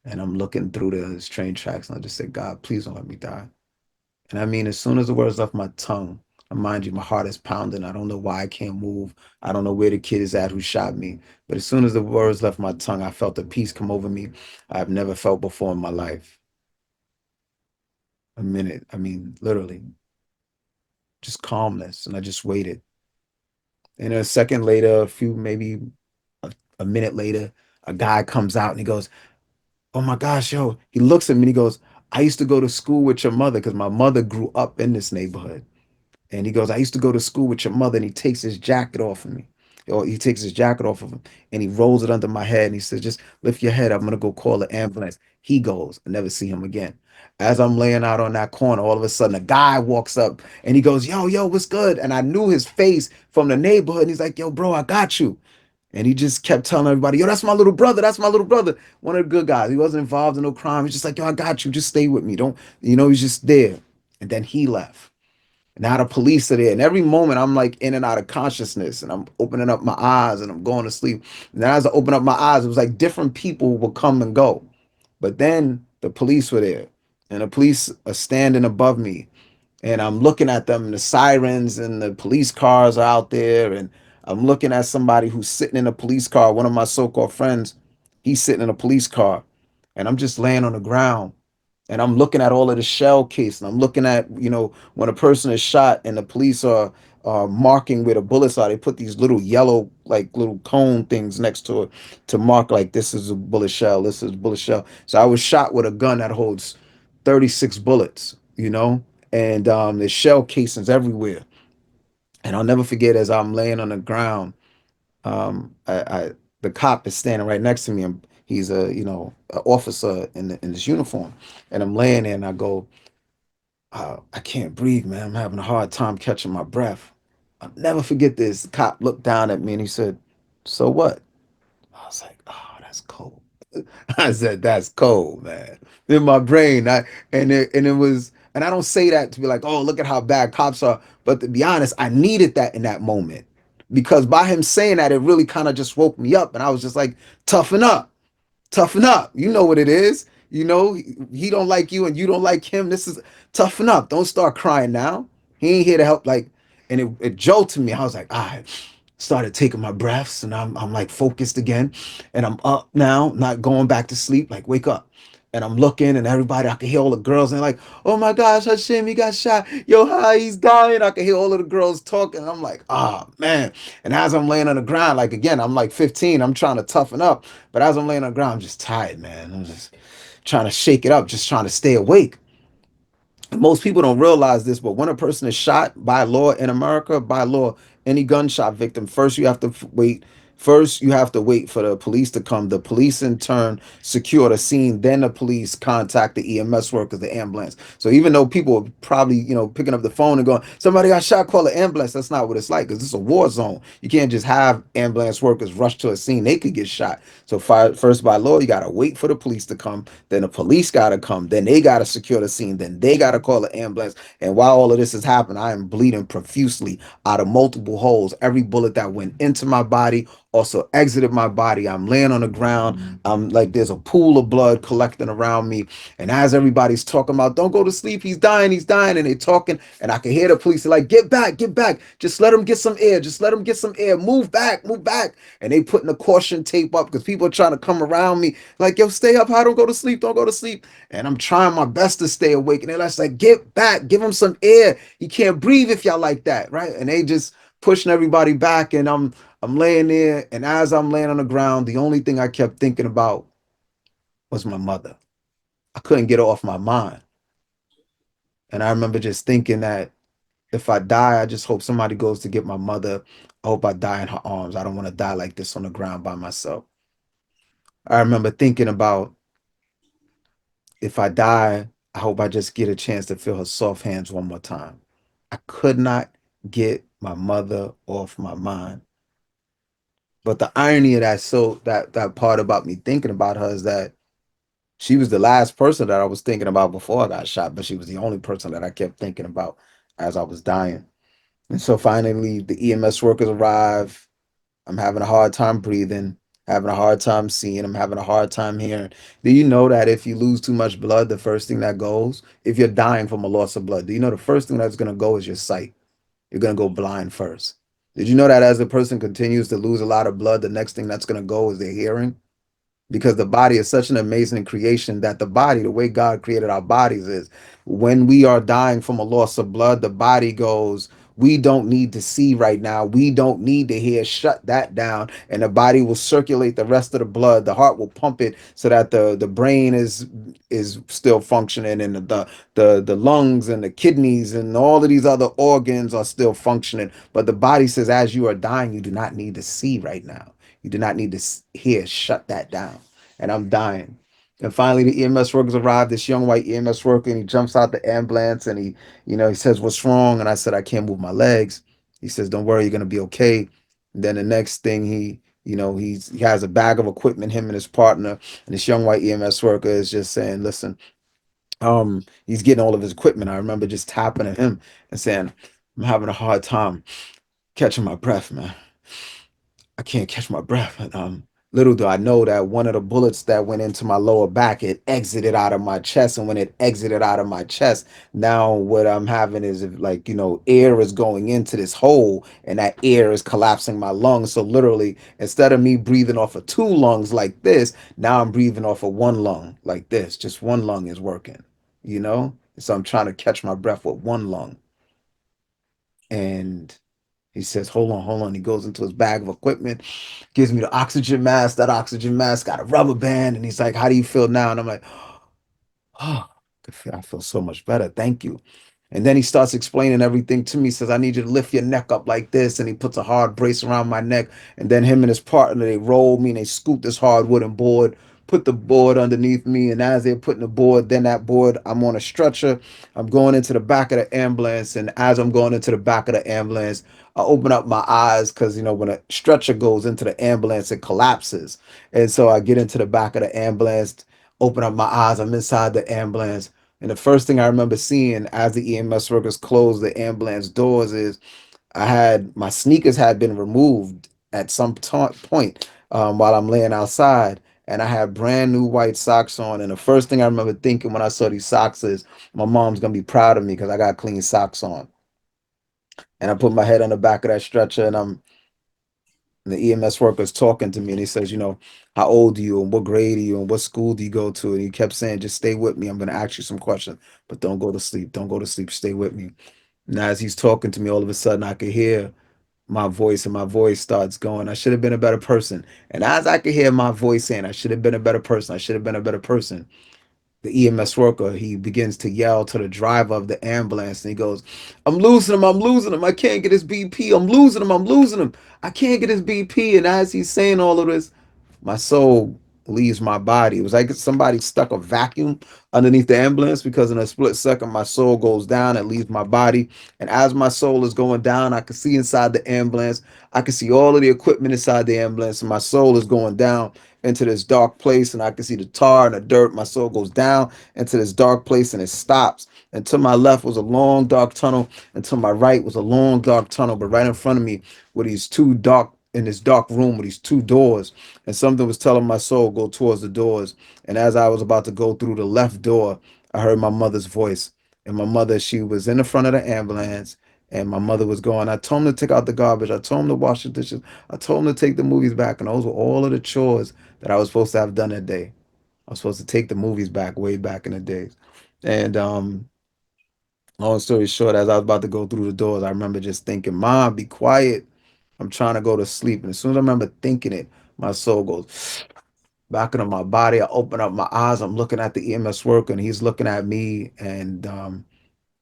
And I'm looking through those train tracks and I just said, God, please don't let me die. And I mean, as soon as the words left my tongue, mind you, my heart is pounding. I don't know why I can't move. I don't know where the kid is at who shot me. But as soon as the words left my tongue, I felt a peace come over me I've never felt before in my life. A minute. I mean, literally. just calmness. And I just waited. And a second later, a few, maybe a minute later, a guy comes out and he goes, "Oh my gosh, yo." He looks at me and he goes, "I used to go to school with your mother because my mother grew up in this neighborhood." And he goes, "I used to go to school with your mother." And he takes his jacket off of me. Or he takes his jacket off of him and he rolls it under my head and he says, "Just lift your head up. I'm going to go call the ambulance." He goes. I never see him again. As I'm laying out on that corner, all of a sudden a guy walks up and he goes, "Yo, yo, what's good?" And I knew his face from the neighborhood. And he's like, "Yo, bro, I got you." And he just kept telling everybody, "Yo, that's my little brother. That's my little brother." One of the good guys. He wasn't involved in no crime. He's just like, "Yo, I got you. Just stay with me. Don't, he's just there." And then he left. Now the police are there. And every moment I'm like in and out of consciousness and I'm opening up my eyes and I'm going to sleep. And as I open up my eyes, it was like different people would come and go. But then the police were there. And the police are standing above me and I'm looking at them, and the sirens and the police cars are out there, and I'm looking at somebody who's sitting in a police car. One of my so-called friends, he's sitting in a police car, and I'm just laying on the ground, and I'm looking at all of the shell case, and I'm looking at when a person is shot, and the police are marking where the bullets are. They put these little yellow like little cone things next to it to mark like this is a bullet shell, this is a bullet shell. So I was shot with a gun that holds 36 bullets, and there's shell casings everywhere. And I'll never forget as I'm laying on the ground, I the cop is standing right next to me, and he's an officer in this uniform, and I'm laying there, and I go, "I can't breathe, man. I'm having a hard time catching my breath." I'll never forget this. The cop looked down at me and he said, "So what?" I was like, "Oh, that's cold." I said, "That's cold, man." In my brain, it was, and I don't say that to be like, "Oh, look at how bad cops are," but to be honest, I needed that in that moment because by him saying that, it really kind of just woke me up, and I was just like, "Toughen up, toughen up." You know what it is. He don't like you, and you don't like him. This is toughen up. Don't start crying now. He ain't here to help. Like, and it jolted me. I was like, all right, started taking my breaths and I'm like focused again and I'm up now, not going back to sleep, like wake up. And I'm looking and everybody, I can hear all the girls and they're like, "Oh my gosh, Hashim, he got shot. Yo, hi, he's dying." I can hear all of the girls talking. And I'm like, "Ah, man." And as I'm laying on the ground, like again, I'm like 15, I'm trying to toughen up. But as I'm laying on the ground, I'm just tired, man. I'm just trying to shake it up, just trying to stay awake. Most people don't realize this, but when a person is shot by law in America, by law, any gunshot victim, first you have to wait. First, you have to wait for the police to come. The police, in turn, secure the scene. Then the police contact the EMS workers, the ambulance. So even though people are probably, picking up the phone and going, "Somebody got shot, call the ambulance." That's not what it's like because it's a war zone. You can't just have ambulance workers rush to a scene. They could get shot. So first, by law, you got to wait for the police to come. Then the police got to come. Then they got to secure the scene. Then they got to call the ambulance. And while all of this is happening, I am bleeding profusely out of multiple holes. Every bullet that went into my body also exited my body. I'm laying on the ground. I'm like, there's a pool of blood collecting around me. And as everybody's talking about, "Don't go to sleep. He's dying. He's dying." And they're talking. And I can hear the police. They're like, "Get back, get back. Just let him get some air. Just let him get some air. Move back, move back." And they putting the caution tape up because people are trying to come around me. Like, "Yo, stay up high. Don't go to sleep. Don't go to sleep." And I'm trying my best to stay awake. And they're just like, "Get back. Give him some air. He can't breathe if y'all like that." Right. And they just pushing everybody back. And I'm laying there. And as I'm laying on the ground, the only thing I kept thinking about was my mother. I couldn't get her off my mind. And I remember just thinking that if I die, I just hope somebody goes to get my mother. I hope I die in her arms. I don't want to die like this on the ground by myself. I remember thinking about if I die, I hope I just get a chance to feel her soft hands one more time. I could not get my mother off my mind. But the irony of that part about me thinking about her is that she was the last person that I was thinking about before I got shot, but she was the only person that I kept thinking about as I was dying. And so finally, the EMS workers arrive. I'm having a hard time breathing, having a hard time seeing, I'm having a hard time hearing. Do you know that if you lose too much blood, the first thing that goes, if you're dying from a loss of blood, do you know the first thing that's going to go is your sight? You're going to go blind first. Did you know that as a person continues to lose a lot of blood, the next thing that's going to go is their hearing? because the body is such an amazing creation that the body, the way God created our bodies is when we are dying from a loss of blood, the body goes, we don't need to see right now. We don't need to hear. Shut that down. And the body will circulate the rest of the blood. The heart will pump it so that the brain is still functioning, and the lungs and the kidneys and all of these other organs are still functioning. But the body says, as you are dying, you do not need to see right now. You do not need to hear. Shut that down. And I'm dying. And finally, the EMS workers arrived. This young white EMS worker, and he jumps out the ambulance, and he says, "What's wrong?" And I said, "I can't move my legs." He says, "Don't worry, you're gonna be okay." And then the next thing he has a bag of equipment, him and his partner, and this young white EMS worker is just saying, "Listen, he's getting all of his equipment." I remember just tapping at him and saying, "I'm having a hard time catching my breath, man. I can't catch my breath." And little do I know that one of the bullets that went into my lower back, it exited out of my chest. And when it exited out of my chest, now what I'm having is, like, air is going into this hole, and that air is collapsing my lungs. So literally, instead of me breathing off of two lungs like this, now I'm breathing off of one lung like this. Just one lung is working, you know? So I'm trying to catch my breath with one lung. And he says, "Hold on, hold on." He goes into his bag of equipment, gives me the oxygen mask. That oxygen mask got a rubber band. And he's like, "How do you feel now?" And I'm like, "Oh, I feel so much better. Thank you." And then he starts explaining everything to me. He says, "I need you to lift your neck up like this." And he puts a hard brace around my neck. And then him and his partner, they roll me and they scoop this hard wooden board, put the board underneath me. And as they're putting the board, then that board, I'm on a stretcher. I'm going into the back of the ambulance. And as I'm going into the back of the ambulance, I open up my eyes because, when a stretcher goes into the ambulance, it collapses. And so I get into the back of the ambulance, open up my eyes. I'm inside the ambulance. And the first thing I remember seeing as the EMS workers closed the ambulance doors is my sneakers had been removed at some point while I'm laying outside. And I had brand new white socks on. And the first thing I remember thinking when I saw these socks is, my mom's going to be proud of me because I got clean socks on. And I put my head on the back of that stretcher, and the EMS worker is talking to me, and he says, "How old are you, and what grade are you, and what school do you go to?" And he kept saying, "Just stay with me. I'm going to ask you some questions, but don't go to sleep. Don't go to sleep. Stay with me." And as he's talking to me, all of a sudden I could hear my voice, and my voice starts going, "I should have been a better person." And as I could hear my voice saying, "I should have been a better person. I should have been a better person," the EMS worker, he begins to yell to the driver of the ambulance, and he goes, "I'm losing him, I'm losing him. I can't get his BP. I'm losing him, I'm losing him. I can't get his BP." And as he's saying all of this, my soul leaves my body. It was like somebody stuck a vacuum underneath the ambulance, because in a split second, my soul goes down and leaves my body. And as my soul is going down, I can see inside the ambulance. I can see all of the equipment inside the ambulance, and my soul is going down into this dark place, and I can see the tar and the dirt. My soul goes down into this dark place, and it stops. And to my left was a long dark tunnel, and to my right was a long dark tunnel. But right in front of me were these two dark in this dark room with these two doors, and something was telling my soul, "Go towards the doors." And as I was about to go through the left door, I heard my mother's voice. And my mother, she was in the front of the ambulance, and my mother was going, "I told him to take out the garbage. I told him to wash the dishes. I told him to take the movies back." And those were all of the chores that I was supposed to have done that day. I was supposed to take the movies back way back in the days. And long story short, as I was about to go through the doors, I remember just thinking, "Mom, be quiet. I'm trying to go to sleep." And as soon as I remember thinking it, my soul goes back into my body. I open up my eyes. I'm looking at the EMS worker, and he's looking at me. And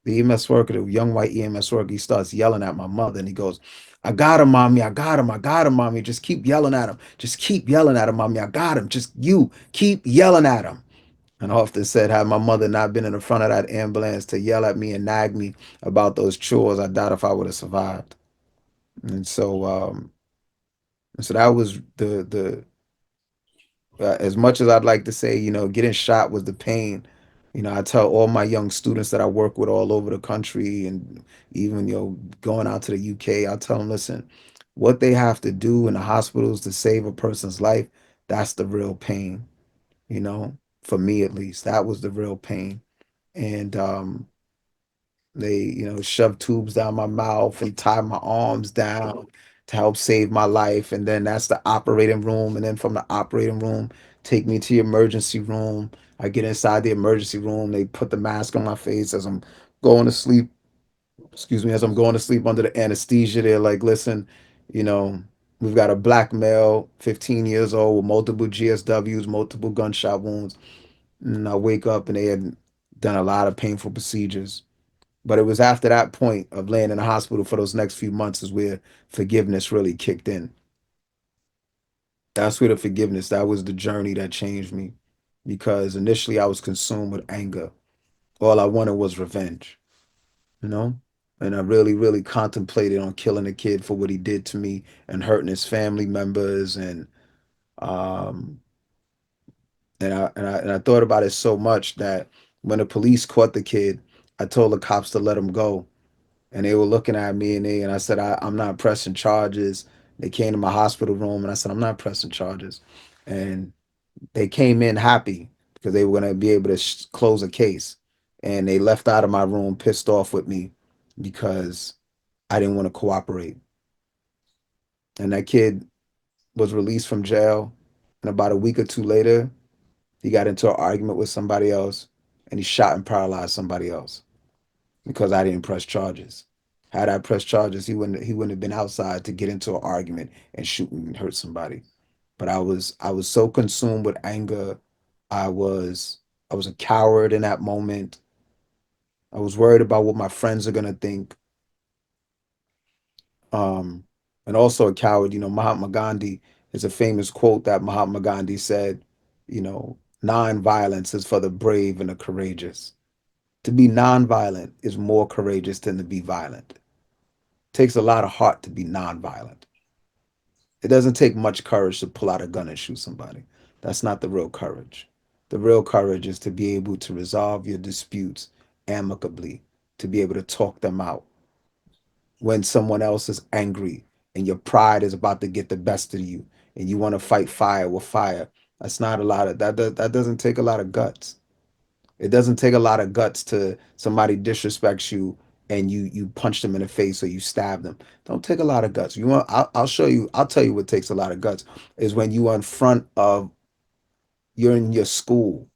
the EMS worker, the young white EMS worker, he starts yelling at my mother, and he goes, "I got him, mommy. I got him. I got him, mommy. Just keep yelling at him. Just keep yelling at him, mommy. I got him. Just you keep yelling at him." And I often said, had my mother not been in the front of that ambulance to yell at me and nag me about those chores, I doubt if I would have survived. And so that was as much as I'd like to say, getting shot was the pain. I tell all my young students that I work with all over the country, and even, going out to the UK, I tell them, "Listen, what they have to do in the hospitals to save a person's life, that's the real pain, for me at least. That was the real pain." And they, shoved tubes down my mouth and tied my arms down to help save my life. And then that's the operating room. And then from the operating room, take me to the emergency room. I get inside the emergency room. They put the mask on my face as I'm going to sleep. Excuse me, as I'm going to sleep under the anesthesia. They're like, listen, you know, we've got a black male, 15 years old, with multiple GSWs, multiple gunshot wounds. And I wake up and they had done a lot of painful procedures. But it was after that point of laying in the hospital for those next few months is where forgiveness really kicked in. That's where the forgiveness, that was the journey that changed me. Because initially I was consumed with anger. All I wanted was revenge, you know? And I really, really contemplated on killing a kid for what he did to me and hurting his family members um and I thought about it so much that when the police caught the kid, I told the cops to let him go. And they were looking at me and I said, I'm not pressing charges. They came to my hospital room and I said, I'm not pressing charges. And they came in happy because they were going to be able to close a case. And they left out of my room pissed off with me because I didn't want to cooperate. And that kid was released from jail. And about a week or two later, he got into an argument with somebody else and he shot and paralyzed somebody else because I didn't press charges. Had I pressed charges, he wouldn't have been outside to get into an argument and shoot and hurt somebody. But I was so consumed with anger. I was I was a coward in that moment. I was worried about what my friends are gonna think. Um, and also a coward. Mahatma Gandhi is a famous quote that Mahatma Gandhi said. Non-violence is for the brave and the courageous. To be non-violent is more courageous than to be violent. It takes a lot of heart to be non-violent. It doesn't take much courage to pull out a gun and shoot somebody. That's not the real courage. The real courage is to be able to resolve your disputes amicably, to be able to talk them out when someone else is angry and your pride is about to get the best of you and you want to fight fire with fire. That's not a lot of that. That doesn't take a lot of guts. It doesn't take a lot of guts to somebody disrespects you and you punch them in the face or you stab them. Don't take a lot of guts. You want? I'll show you. I'll tell you what takes a lot of guts is when you're in your school.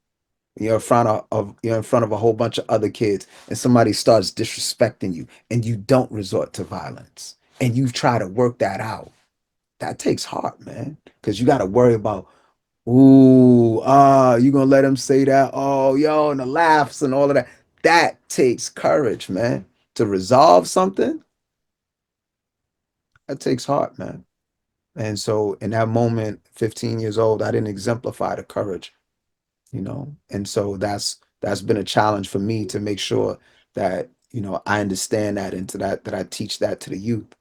You're in front of a whole bunch of other kids and somebody starts disrespecting you and you don't resort to violence and you try to work that out. That takes heart, man, because you got to worry about, ooh, you gonna let him say that? Oh, yo, and the laughs and all of that. That takes courage, man. To resolve something, that takes heart, man. And so in that moment, 15 years old, I didn't exemplify the courage. And so that's been a challenge for me to make sure that, I understand that and that I teach that to the youth.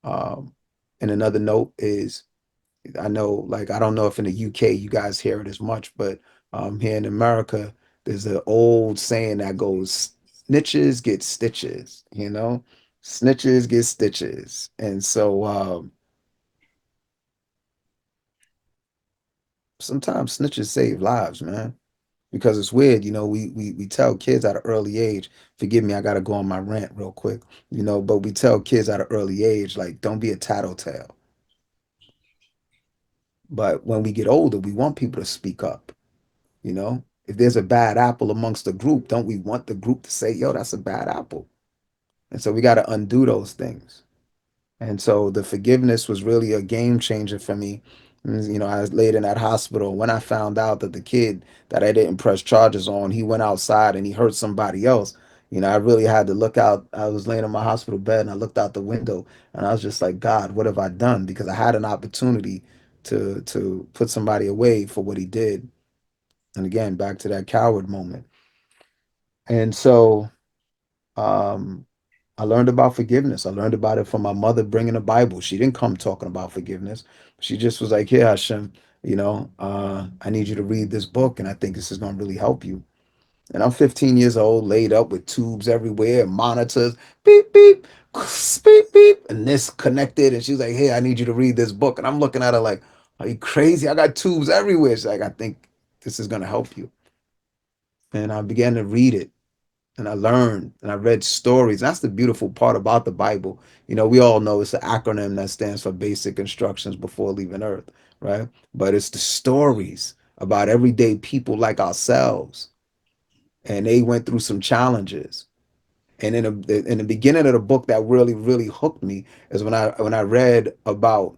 Um, and another note is I know, like, I don't know if in the UK you guys hear it as much, but here in America, there's an old saying that goes, snitches get stitches. Snitches get stitches. And so sometimes snitches save lives, man. Because it's weird, we tell kids at an early age, forgive me, I got to go on my rant real quick, but we tell kids at an early age, like, don't be a tattletale. But when we get older, we want people to speak up. If there's a bad apple amongst the group, don't we want the group to say, yo, that's a bad apple? And so we got to undo those things. And so the forgiveness was really a game changer for me. I was laid in that hospital. When I found out that the kid that I didn't press charges on, he went outside and he hurt somebody else, I really had to look out. I was laying in my hospital bed and I looked out the window and I was just like, God, what have I done? Because I had an opportunity to put somebody away for what he did. And again, back to that coward moment. And so um, I learned about forgiveness. I learned about it from my mother bringing a Bible. She didn't come talking about forgiveness. She just was like, "Here, Hashem, I need you to read this book, and I think this is going to really help you." And I'm 15 years old, laid up with tubes everywhere, monitors, beep beep, beep beep, and this connected. And she's like, "Hey, I need you to read this book." And I'm looking at her like, "Are you crazy? I got tubes everywhere." She's like, "I think this is going to help you." And I began to read it and I learned and I read stories. That's the beautiful part about the Bible. We all know it's an acronym that stands for basic instructions before leaving earth, right? But it's the stories about everyday people like ourselves, and they went through some challenges. And in the beginning of the book, that really hooked me is when I read about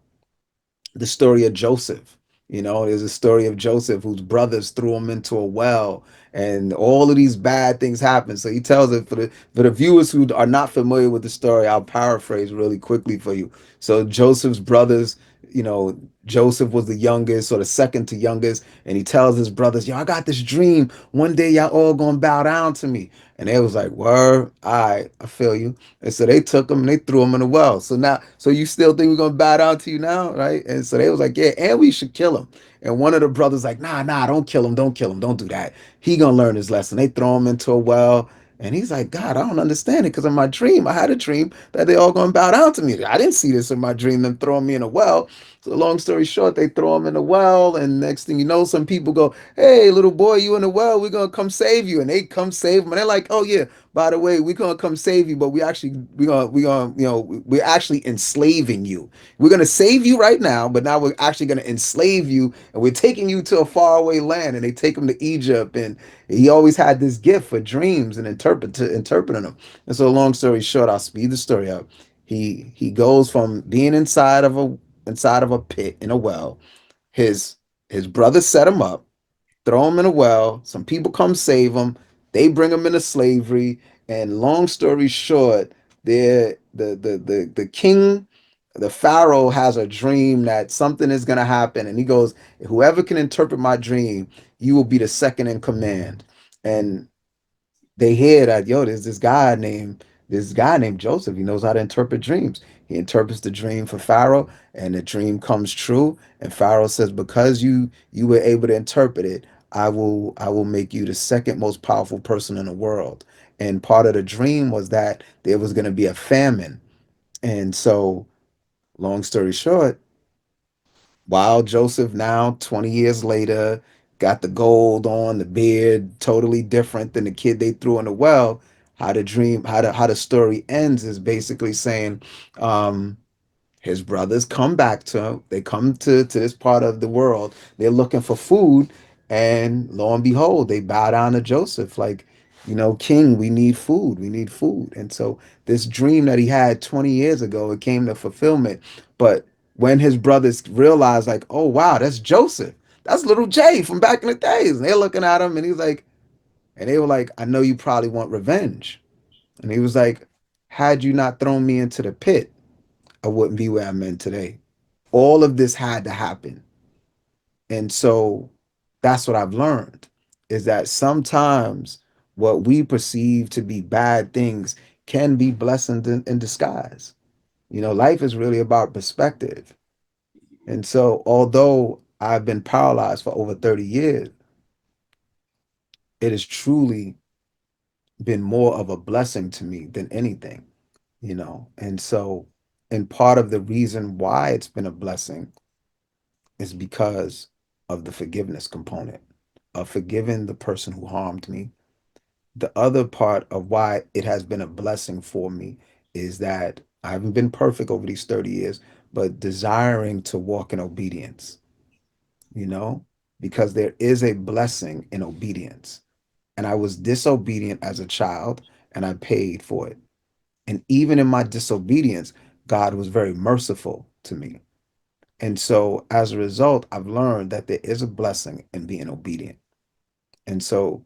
the story of Joseph. You know, there's a story of Joseph whose brothers threw him into a well, and all of these bad things happen. So he tells it for the viewers who are not familiar with the story. I'll paraphrase really quickly for you. So Joseph's brothers, you know, Joseph was the youngest or the second to youngest, and he tells his brothers, "Yo, I got this dream. One day y'all all gonna bow down to me." And they was like, "Word, all right, I feel you." And so they took him and they threw him in the well. So now, so you still think we're gonna bow down to you now, right? And so they was like, yeah, and we should kill him. And one of the brothers like, nah, don't kill him, don't kill him, don't do that. He gonna learn his lesson. They throw him into a well. And he's like, God, I don't understand it because in my dream, I had a dream that they all gonna bow down to me. I didn't see this in my dream, them throwing me in a well. So long story short, they throw him in the well, and next thing you know, some people go, "Hey, little boy, you in the well? We're gonna come save you." And they come save him, and they're like, "Oh yeah, by the way, we're gonna come save you, but we gonna we're actually enslaving you. We're gonna save you right now, but now we're actually gonna enslave you, and we're taking you to a faraway land." And they take him to Egypt, and he always had this gift for dreams and interpreting them. And so, long story short, I'll speed the story up. He goes from being inside of a pit in a well. His his brother set him up, throw him in a well. Some people come save him. They bring him into slavery. And long story short, the king, the pharaoh has a dream that something is gonna happen, and he goes, "Whoever can interpret my dream, you will be the second in command." And they hear that, yo, there's this guy named Joseph. He knows how to interpret dreams. He interprets the dream for Pharaoh, and the dream comes true. And Pharaoh says, because you were able to interpret it, I will make you the second most powerful person in the world. And part of the dream was that there was going to be a famine. And so, long story short, while Joseph now 20 years later got the gold on, the beard, totally different than the kid they threw in the well. How the story ends is basically saying, um, his brothers come back to him. They come to this part of the world. They're looking for food, and lo and behold, they bow down to Joseph, like, King, we need food. We need food. And so this dream that he had 20 years ago, it came to fulfillment. But when his brothers realized, like, oh wow, that's Joseph. That's little Jay from back in the days. And they're looking at him, and he's like, and they were like, I know you probably want revenge. And he was like, had you not thrown me into the pit, I wouldn't be where I'm in today. All of this had to happen. And so that's what I've learned is that sometimes what we perceive to be bad things can be blessings in disguise. Life is really about perspective. And so, although I've been paralyzed for over 30 years, it has truly been more of a blessing to me than anything. And so, and part of the reason why it's been a blessing is because of the forgiveness component of forgiving the person who harmed me. The other part of why it has been a blessing for me is that I haven't been perfect over these 30 years, but desiring to walk in obedience, you know, because there is a blessing in obedience. And I was disobedient as a child and I paid for it. And even in my disobedience, God was very merciful to me. And so as a result, I've learned that there is a blessing in being obedient. And so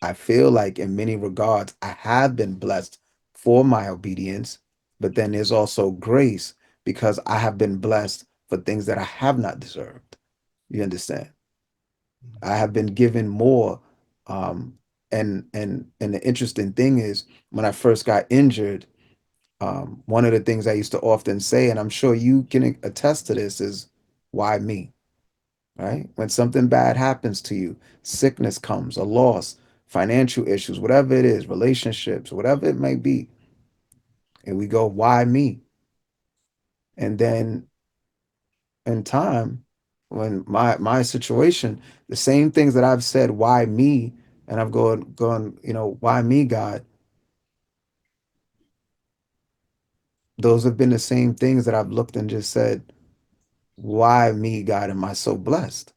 I feel like in many regards, I have been blessed for my obedience, but then there's also grace because I have been blessed for things that I have not deserved. You understand? I have been given more. Um, and the interesting thing is when I first got injured, one of the things I used to often say, and I'm sure you can attest to this, is why me? Right? When something bad happens to you, sickness comes, a loss, financial issues, whatever it is, relationships, whatever it may be, and we go, why me? And then in time, when my situation, the same things that I've said, why me? And I've gone, why me, God? Those have been the same things that I've looked and just said, why me, God, am I so blessed?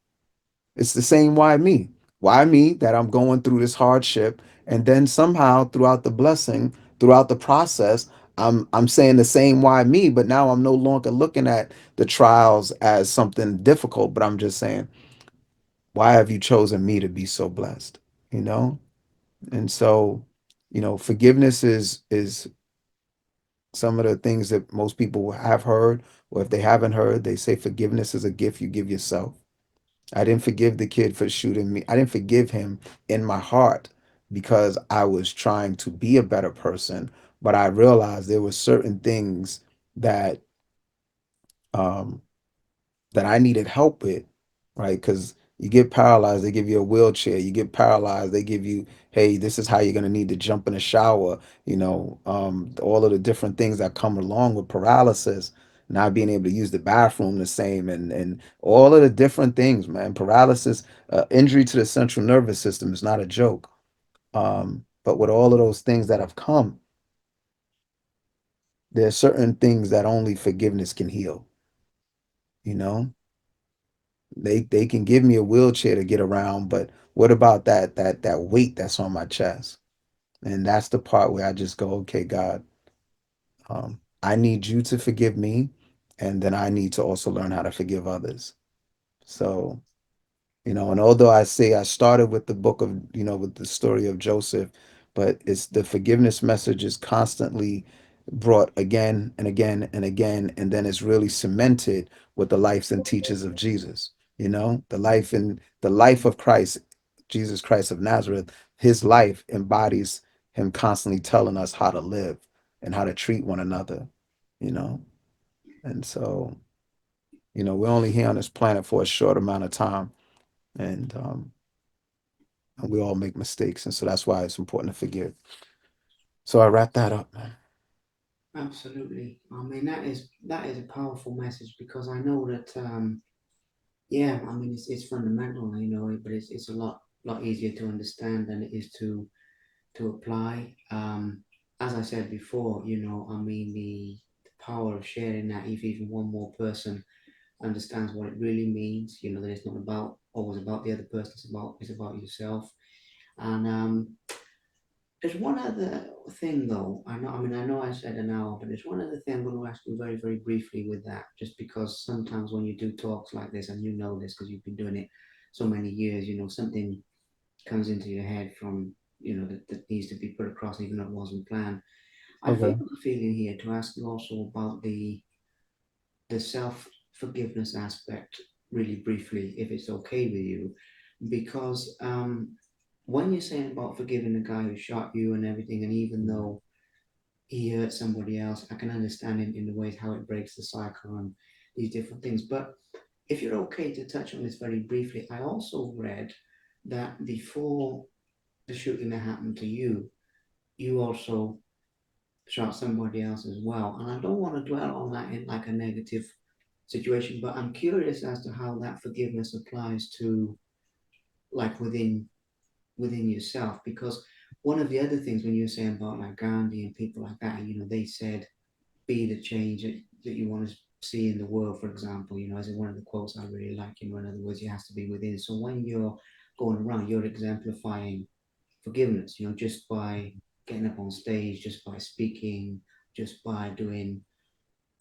It's the same why me. Why me that I'm going through this hardship, and then somehow throughout the blessing, throughout the process, I'm saying the same why me, but now I'm no longer looking at the trials as something difficult, but I'm just saying, why have you chosen me to be so blessed? You know? And so, forgiveness is some of the things that most people have heard, or if they haven't heard, they say forgiveness is a gift you give yourself. I didn't forgive the kid for shooting me. I didn't forgive him in my heart because I was trying to be a better person, but I realized there were certain things that um that I needed help with, right? Because you get paralyzed, they give you a wheelchair. You get paralyzed, they give you, hey, this is how you're gonna need to jump in the shower. All of the different things that come along with paralysis, not being able to use the bathroom the same, and all of the different things, man. Paralysis, injury to the central nervous system is not a joke. But with all of those things that have come, there are certain things that only forgiveness can heal. You know, they can give me a wheelchair to get around, but what about that weight that's on my chest? And that's the part where I just go, okay, God, I need you to forgive me, and then I need to also learn how to forgive others. So, and although I say I started with the book of, with the story of Joseph, but it's the forgiveness message is constantly brought again and again and again, and then it's really cemented with the lives and teachings of Jesus. The life of Christ, Jesus Christ of Nazareth. His life embodies him constantly telling us how to live and how to treat one another. You know, and so we're only here on this planet for a short amount of time, and we all make mistakes, and so that's why it's important to forgive. So I wrap that up, man. Absolutely. I mean, that is a powerful message because I know that yeah, I mean it's fundamental, but it's a lot easier to understand than it is to apply. As I said before, I mean the power of sharing that if even one more person understands what it really means, that it's not about always about the other person, it's about yourself. And there's one other thing though. I know I said an hour, but there's one other thing I'm going to ask you very, very briefly with that, just because sometimes when you do talks like this, and you know this because you've been doing it so many years, something comes into your head from that needs to be put across, even though it wasn't planned. I feel Okay. a feeling here to ask you also about the self forgiveness aspect, really briefly, if it's okay with you, because when you're saying about forgiving the guy who shot you and everything, and even though he hurt somebody else, I can understand in the ways how it breaks the cycle and these different things. But if you're okay to touch on this very briefly, I also read that before the shooting that happened to you, you also shot somebody else as well. And I don't want to dwell on that in like a negative situation, but I'm curious as to how that forgiveness applies to like within yourself, because one of the other things when you were saying about like Gandhi and people like that, they said be the change that you want to see in the world, for example, as in one of the quotes I really like, in other words, it has to be within. So when you're going around, you're exemplifying forgiveness, just by getting up on stage, just by speaking, just by doing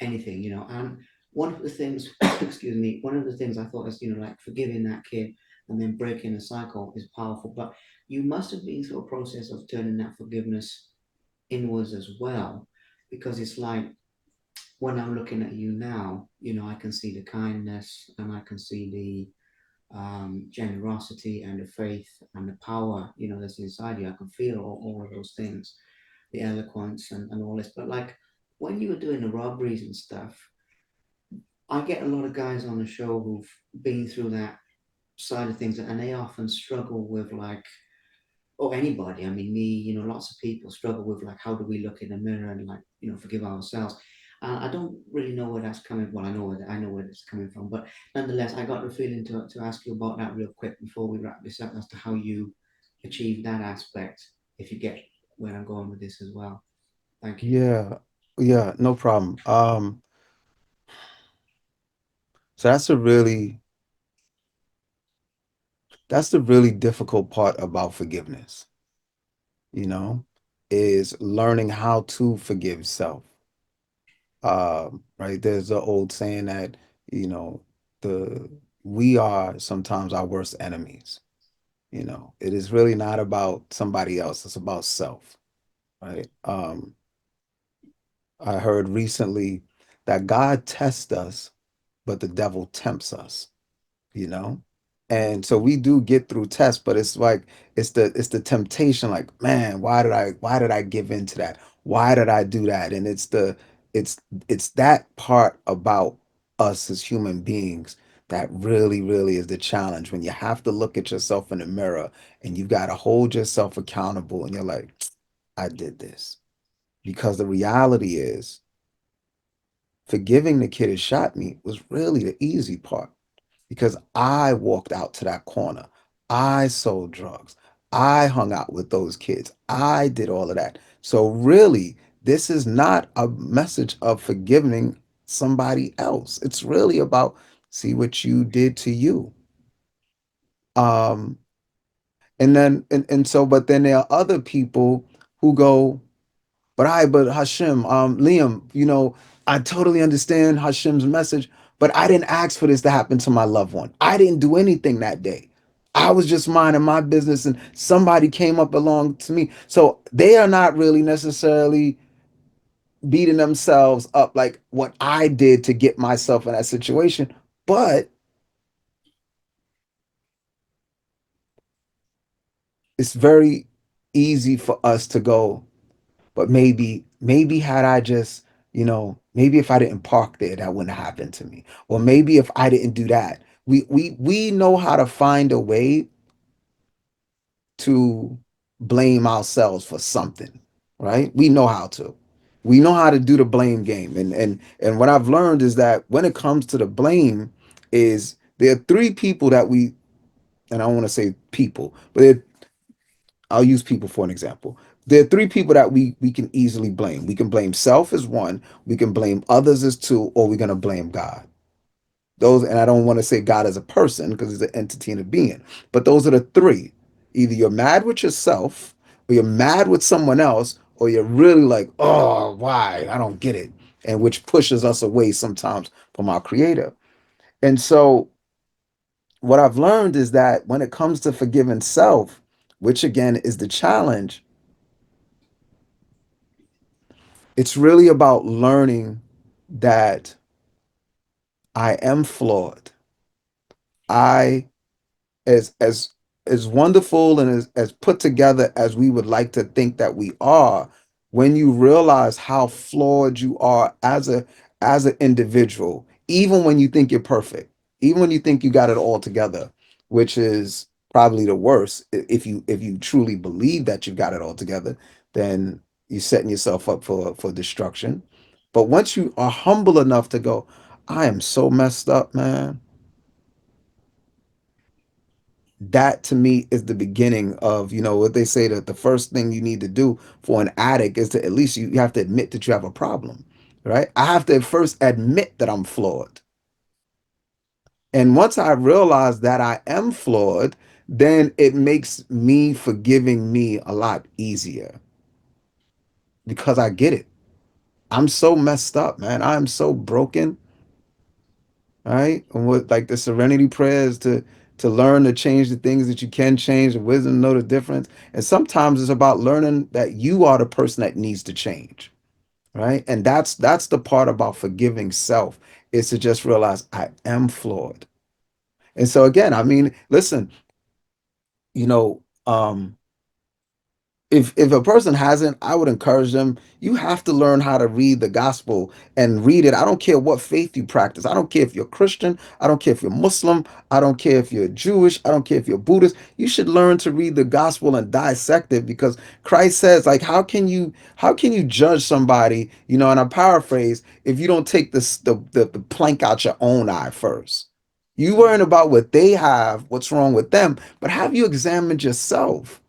anything, and one of the things, excuse me, one of the things I thought is, like forgiving that kid and then breaking the cycle is powerful, but you must have been through a process of turning that forgiveness inwards as well, because it's like when I'm looking at you now, I can see the kindness and I can see the generosity and the faith and the power, that's inside you. I can feel all of those things, the eloquence and all this. But like when you were doing the robberies and stuff, I get a lot of guys on the show who've been through that side of things, and they often struggle with like, or anybody, I mean, me, lots of people struggle with like, how do we look in the mirror and like, forgive ourselves. I don't really know where that's coming. Well, I know where it's coming from, but nonetheless, I got the feeling to ask you about that real quick before we wrap this up, as to how you achieve that aspect, if you get where I'm going with this as well. Thank you. Yeah. Yeah, no problem. So that's the really difficult part about forgiveness, you know, is learning how to forgive self. Right? There's an old saying that, you know, the we are sometimes our worst enemies. You know, it is really not about somebody else, it's about self, right? I heard recently that God tests us, but the devil tempts us, you know? And so we do get through tests, but it's like it's the temptation, like, man, why did I give in to that? Why did I do that? And it's it's that part about us as human beings that really, really is the challenge when you have to look at yourself in the mirror and you've got to hold yourself accountable and you're like, I did this. Because the reality is forgiving the kid who shot me was really the easy part because I walked out to that corner. I sold drugs. I hung out with those kids. I did all of that. So, really, this is not a message of forgiving somebody else. It's really about see what you did to you. Um, and so, but then there are other people who go, but Hashim, Liam, I totally understand Hashim's message, but I didn't ask for this to happen to my loved one. I didn't do anything that day. I was just minding my business and somebody came up along to me. So they are not really necessarily beating themselves up like what I did to get myself in that situation. But it's very easy for us to go, but maybe had I just, maybe if I didn't park there, that wouldn't have happened to me. Or maybe if I didn't do that. We know how to find a way to blame ourselves for something, right? We know how to. We know how to do the blame game. And what I've learned is that when it comes to the blame, is there are three people that we, and I don't want to say people, but I'll use people for an example. There are three people that we can easily blame. We can blame self as one, we can blame others as two, or we're gonna blame God. Those, and I don't want to say God as a person because he's an entity and a being, but those are the three. Either you're mad with yourself, or you're mad with someone else, or you're really like, oh, why? I don't get it. And which pushes us away sometimes from our creator. And so what I've learned is that when it comes to forgiving self, which again is the challenge, it's really about learning that I am flawed. I as as wonderful and as put together as we would like to think that we are, when you realize how flawed you are as an individual, even when you think you're perfect, even when you think you got it all together, which is probably the worst. If you truly believe that you've got it all together, then you're setting yourself up for destruction. But once you are humble enough to go, I am so messed up, man, that to me is the beginning of, what they say, that the first thing you need to do for an addict is to at least you have to admit that you have a problem, right? I have to first admit that I'm flawed. And once I realize that I am flawed, then it makes me forgiving me a lot easier because I get it. I'm so messed up, man. I'm so broken. Right? And what, like, the serenity prayers to learn to change the things that you can change, the wisdom to know the difference. And sometimes it's about learning that you are the person that needs to change. Right? And that's the part about forgiving self, is to just realize I am flawed. And so again, I mean, listen, you know, if a person hasn't, I would encourage them. You have to learn how to read the gospel and read it. I don't care what faith you practice. I don't care if you're Christian. I don't care if you're Muslim. I don't care if you're Jewish. I don't care if you're Buddhist. You should learn to read the gospel and dissect it, because Christ says, like, how can you judge somebody, and I paraphrase, if you don't take the plank out your own eye first. You worrying about what they have, what's wrong with them, but have you examined yourself?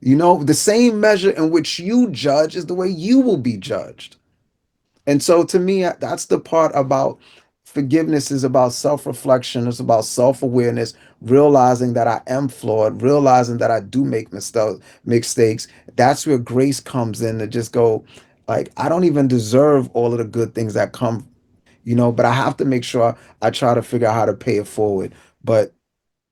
The same measure in which you judge is the way you will be judged. And so to me, that's the part about forgiveness is about self-reflection. It's about self-awareness, realizing that I am flawed, realizing that I do make mistakes. That's where grace comes in to just go, like, I don't even deserve all of the good things that come, but I have to make sure I try to figure out how to pay it forward. But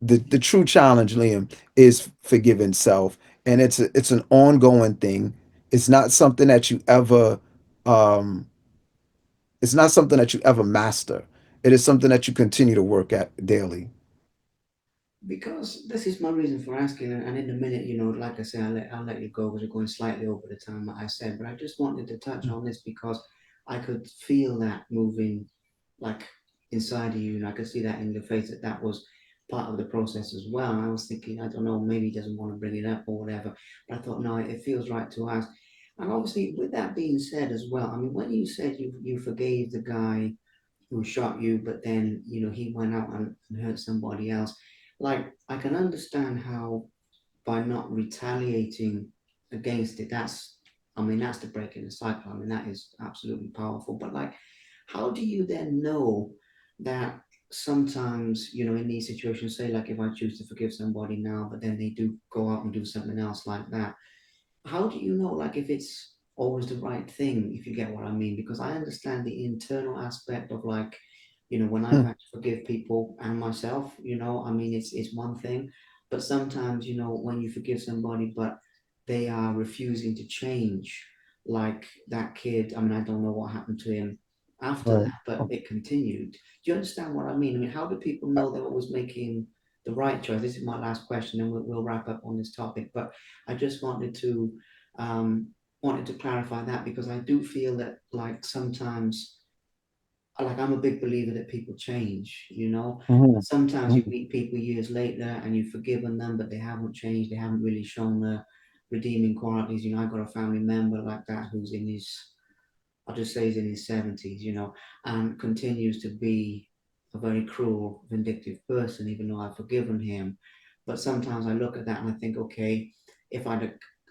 the true challenge, Liam, is forgiving self, and it's an ongoing thing. It's not something that you ever um it's not something that you ever master. It is something that you continue to work at daily. Because this is my reason for asking, and in a minute, like I say, I'll let you go because we're going slightly over the time that I said. But I just wanted to touch on this because I could feel that moving, like inside of you, and I could see that in your face that that was part of the process as well. And I was thinking, I don't know, maybe he doesn't want to bring it up or whatever. But I thought, no, it feels right to ask. And obviously, with that being said as well, I mean, when you said you forgave the guy who shot you, but then he went out and hurt somebody else. Like I can understand how by not retaliating against it, I mean that's the break in the cycle. I mean that is absolutely powerful. But like, how do you then know that sometimes in these situations, say like if I choose to forgive somebody now, but then they do go out and do something else like that, how do you know like if it's always the right thing, if you get what I mean? Because I understand the internal aspect of like when I've Hmm. had to forgive people and myself, I mean it's one thing, but sometimes when you forgive somebody but they are refusing to change, like that kid, I mean I don't know what happened to him after Right. that, but it continued. Do you understand what I mean? I mean, how do people know they're always making the right choice? This is my last question and we'll wrap up on this topic, but I just um, wanted to clarify that because I do feel that like sometimes, like I'm a big believer that people change, Mhm. Sometimes you Mhm. meet people years later and you've forgiven them, but they haven't changed. They haven't really shown the redeeming qualities. I've got a family member like that who's in his, I'll just say he's in his 70s, and continues to be a very cruel, vindictive person, even though I've forgiven him. But sometimes I look at that and I think, okay, if I'd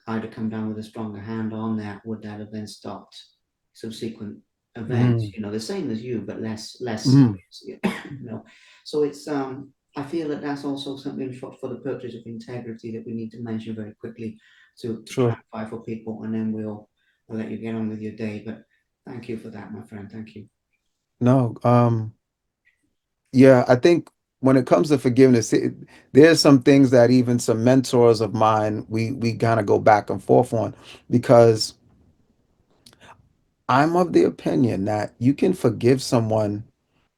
have come down with a stronger hand on that, would that have then stopped subsequent events? Mhm. The same as you, but less Mhm. serious. So I feel that that's also something for the purpose of integrity that we need to mention very quickly to Sure. clarify for people, and then I'll let you get on with your day. But thank you for that, my friend. Thank you. No. Yeah, I think when it comes to forgiveness, there's some things that even some mentors of mine we kind of go back and forth on, because I'm of the opinion that you can forgive someone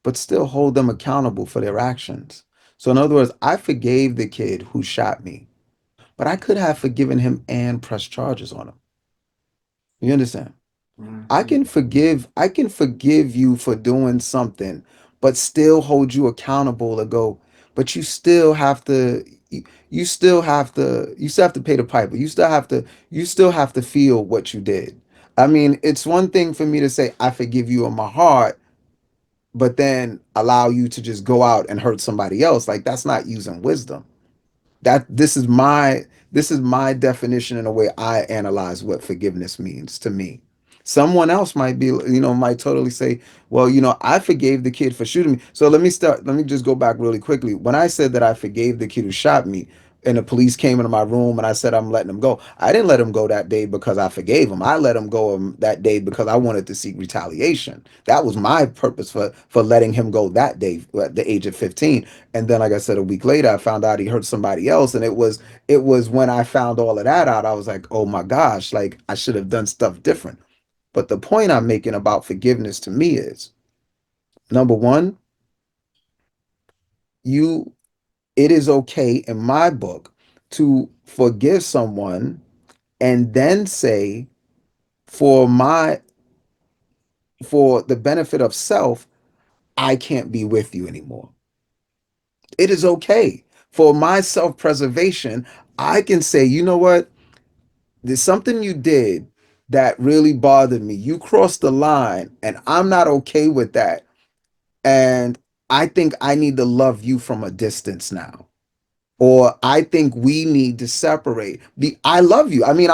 but still hold them accountable for their actions. So in other words, I forgave the kid who shot me, but I could have forgiven him and pressed charges on him. You understand? Right. I can forgive you for doing something, but still hold you accountable to go, but you still have to pay the piper. You still have to feel what you did. I mean, it's one thing for me to say I forgive you in my heart, but then allow you to just go out and hurt somebody else. Like, that's not using wisdom. That this is my definition and the way I analyze what forgiveness means to me. Someone else might totally say, well, I forgave the kid for shooting me. So let me just go back really quickly. When I said that I forgave the kid who shot me, and the police came into my room and I said I'm letting him go, I didn't let him go that day because I forgave him. I let him go that day because I wanted to seek retaliation. That was my purpose for letting him go that day at the age of 15. And then, like I said, a week later, I found out he hurt somebody else, and it was when I found all of that out, I was like, oh my gosh, like I should have done stuff different. But the point I'm making about forgiveness to me is, number one, you it is okay in my book to forgive someone and then say, for my for the benefit of self, I can't be with you anymore. It is okay. For my self-preservation, I can say, you know what? There's something you did that really bothered me. You crossed the line, and I'm not okay with that. And I think I need to love you from a distance now. Or I think we need to separate. I love you. I mean,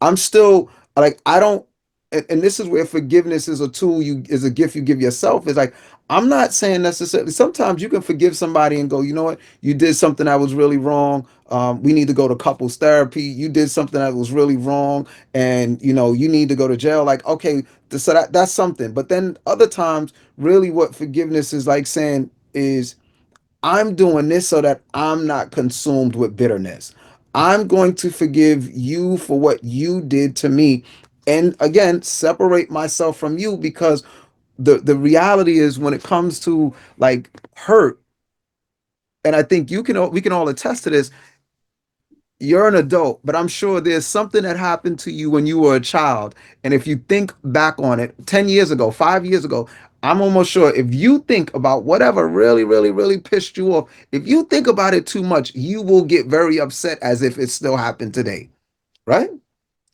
I'm still like, I don't. and this is where forgiveness is a tool, you is a gift you give yourself. It's like, I'm not saying necessarily, sometimes you can forgive somebody and go, you know what, you did something that was really wrong. We need to go to couples therapy. You did something that was really wrong, and you need to go to jail. Like, okay, so that's something. But then other times, really, what forgiveness is like saying is, I'm doing this so that I'm not consumed with bitterness. I'm going to forgive you for what you did to me. And again, separate myself from you, because the reality is, when it comes to like hurt, and I think we can all attest to this. You're an adult, but I'm sure there's something that happened to you when you were a child. And if you think back on it 10 years ago, 5 years ago, I'm almost sure if you think about whatever really, really, really pissed you off, if you think about it too much, you will get very upset as if it still happened today. Right?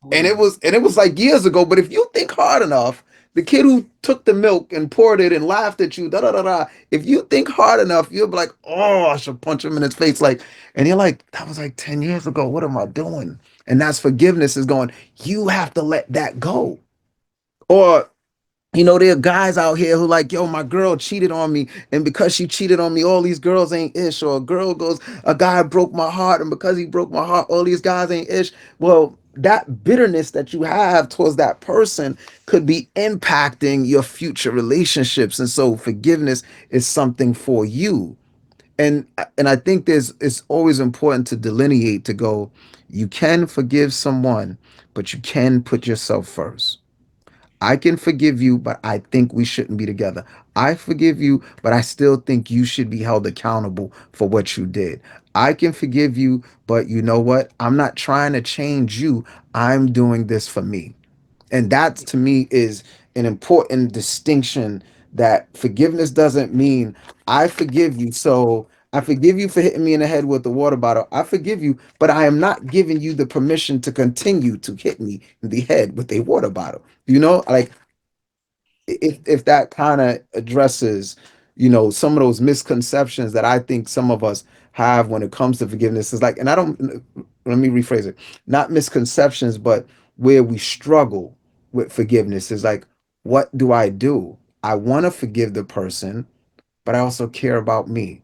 Oh and yeah. it was like years ago. But if you think hard enough, the kid who took the milk and poured it and laughed at you, da da da da. If you think hard enough, you'll be like, "Oh, I should punch him in his face." Like, and you're like, "That was like 10 years ago. What am I doing?" And that's forgiveness is going. You have to let that go. Or there are guys out here who like, yo, my girl cheated on me, and because she cheated on me, all these girls ain't ish. Or a girl goes, a guy broke my heart, and because he broke my heart, all these guys ain't ish. Well, that bitterness that you have towards that person could be impacting your future relationships, and so forgiveness is something for you. And I think it's always important to delineate, to go, you can forgive someone, but you can put yourself first. I can forgive you, but I think we shouldn't be together. I forgive you, but I still think you should be held accountable for what you did. I can forgive you, but you know what? I'm not trying to change you. I'm doing this for me. And that to me is an important distinction, that forgiveness doesn't mean I forgive you. So I forgive you for hitting me in the head with the water bottle. I forgive you, but I am not giving you the permission to continue to hit me in the head with a water bottle. Like, if that kind of addresses, some of those misconceptions that I think some of us have when it comes to forgiveness. Is like, and I don't, let me rephrase it, not misconceptions, but where we struggle with forgiveness is like, what do I do? I want to forgive the person, but I also care about me.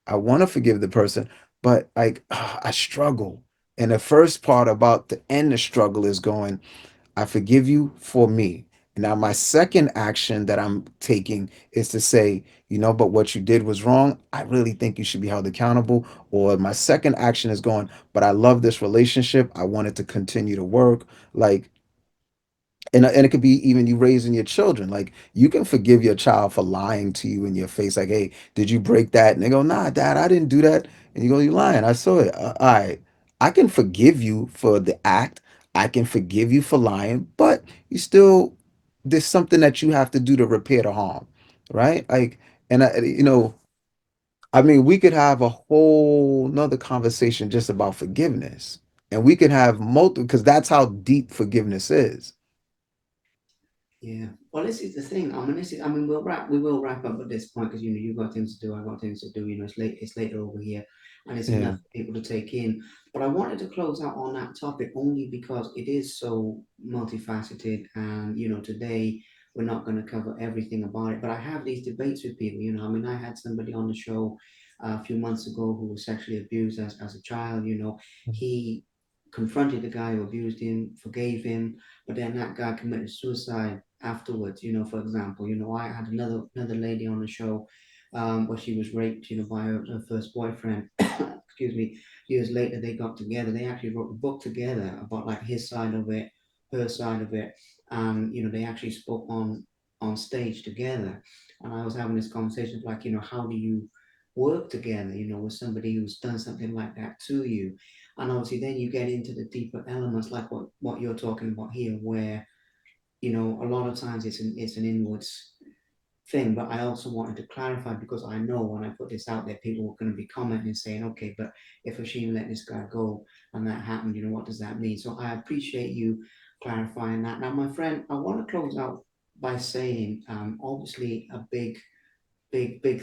I want to forgive the person, but like, I struggle. And the first part about the end of struggle is going, I forgive you for me. Now, my second action that I'm taking is to say, but what you did was wrong. I really think you should be held accountable. Or my second action is going, but I love this relationship. I want it to continue to work. Like, and it could be even you raising your children. Like, you can forgive your child for lying to you in your face. Like, hey, did you break that? And they go, nah, dad, I didn't do that. And you go, you lying. I saw it. All right. I can forgive you for the act. I can forgive you for lying, but you still, there's something that you have to do to repair the harm. Right. Like, and I mean, we could have a whole nother conversation just about forgiveness, and we could have multiple, because that's how deep forgiveness is. Yeah. Well, this is the thing. I mean, I mean, we will wrap up at this point because you've got things to do. I've got things to do. It's late. It's later over here, and it's enough Yeah. for people to take in. But I wanted to close out on that topic only because it is so multifaceted, and today we're not going to cover everything about it. But I have these debates with people. I mean, I had somebody on the show a few months ago who was sexually abused as a child. He confronted the guy who abused him, forgave him, but then that guy committed suicide afterwards. For example, I had another lady on the show, where she was raped, by her first boyfriend. Excuse me. Years later, they got together. They actually wrote a book together about like his side of it, her side of it, and they actually spoke on stage together. And I was having this conversation like, how do you work together, with somebody who's done something like that to you? And obviously, then you get into the deeper elements, like what you're talking about here, where a lot of times it's an inwards thing. But I also wanted to clarify, because I know when I put this out there, people are going to be commenting saying, okay, but if Hashim let this guy go and that happened, what does that mean? So I appreciate you clarifying that. Now, my friend, I want to close out by saying, obviously, a big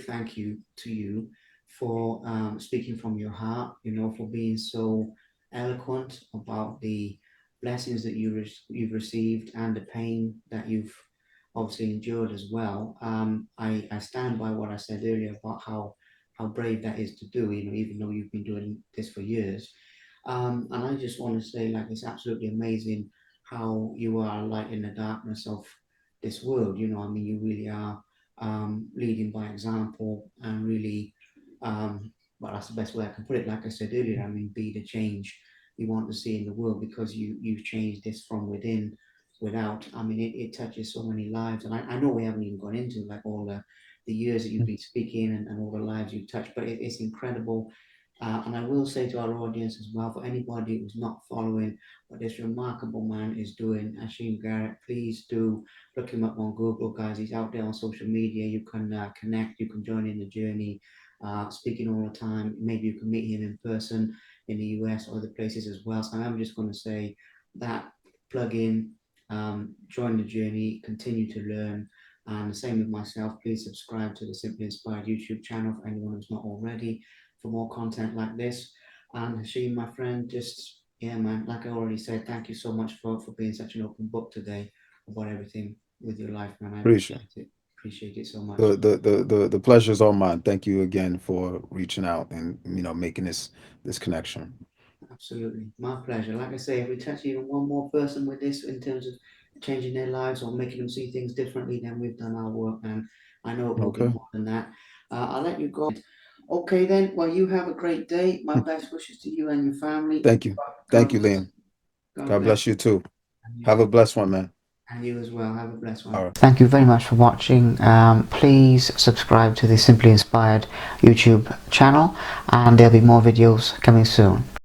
thank you to you for speaking from your heart, for being so eloquent about blessings that you've received and the pain that you've obviously endured as well. I stand by what I said earlier about how brave that is to do, even though you've been doing this for years. And I just want to say, like, it's absolutely amazing how you are a light in the darkness of this world. I mean, you really are leading by example and really, well, that's the best way I can put it. Like I said earlier, I mean, be the change you want to see in the world because you've changed this from within. Without, I mean, it touches so many lives, and I know we haven't even gone into like all the years that you've been speaking and all the lives you've touched, but it's incredible. And I will say to our audience as well, for anybody who's not following what this remarkable man is doing, Hashim Garrett, please do look him up on Google, guys. He's out there on social media. You can connect, you can join in the journey, speaking all the time. Maybe you can meet him in person in the US or other places as well. So I'm just going to say that plug in, join the journey, continue to learn. And the same with myself. Please subscribe to the Simply Inspired YouTube channel for anyone who's not already for more content like this. And Hashim, my friend, just yeah, man, like I already said, thank you so much for being such an open book today about everything with your life, man. I Appreciate appreciate it. Appreciate it so much. the pleasure's all mine. Thank you again for reaching out and making this connection. Absolutely. My pleasure. Like I say, if we touch even one more person with this in terms of changing their lives or making them see things differently, then we've done our work. And I know it will be Okay. more than that. I'll let you go. Okay, then. Well, you have a great day. My best wishes to you and your family. Thank you. God Thank you, bless. Liam. God God bless. bless you too. And you, Have a blessed one, man. and you as well. Have a blessed All one. right. Thank you very much for watching. Please subscribe to the Simply Inspired YouTube channel, and there'll be more videos coming soon.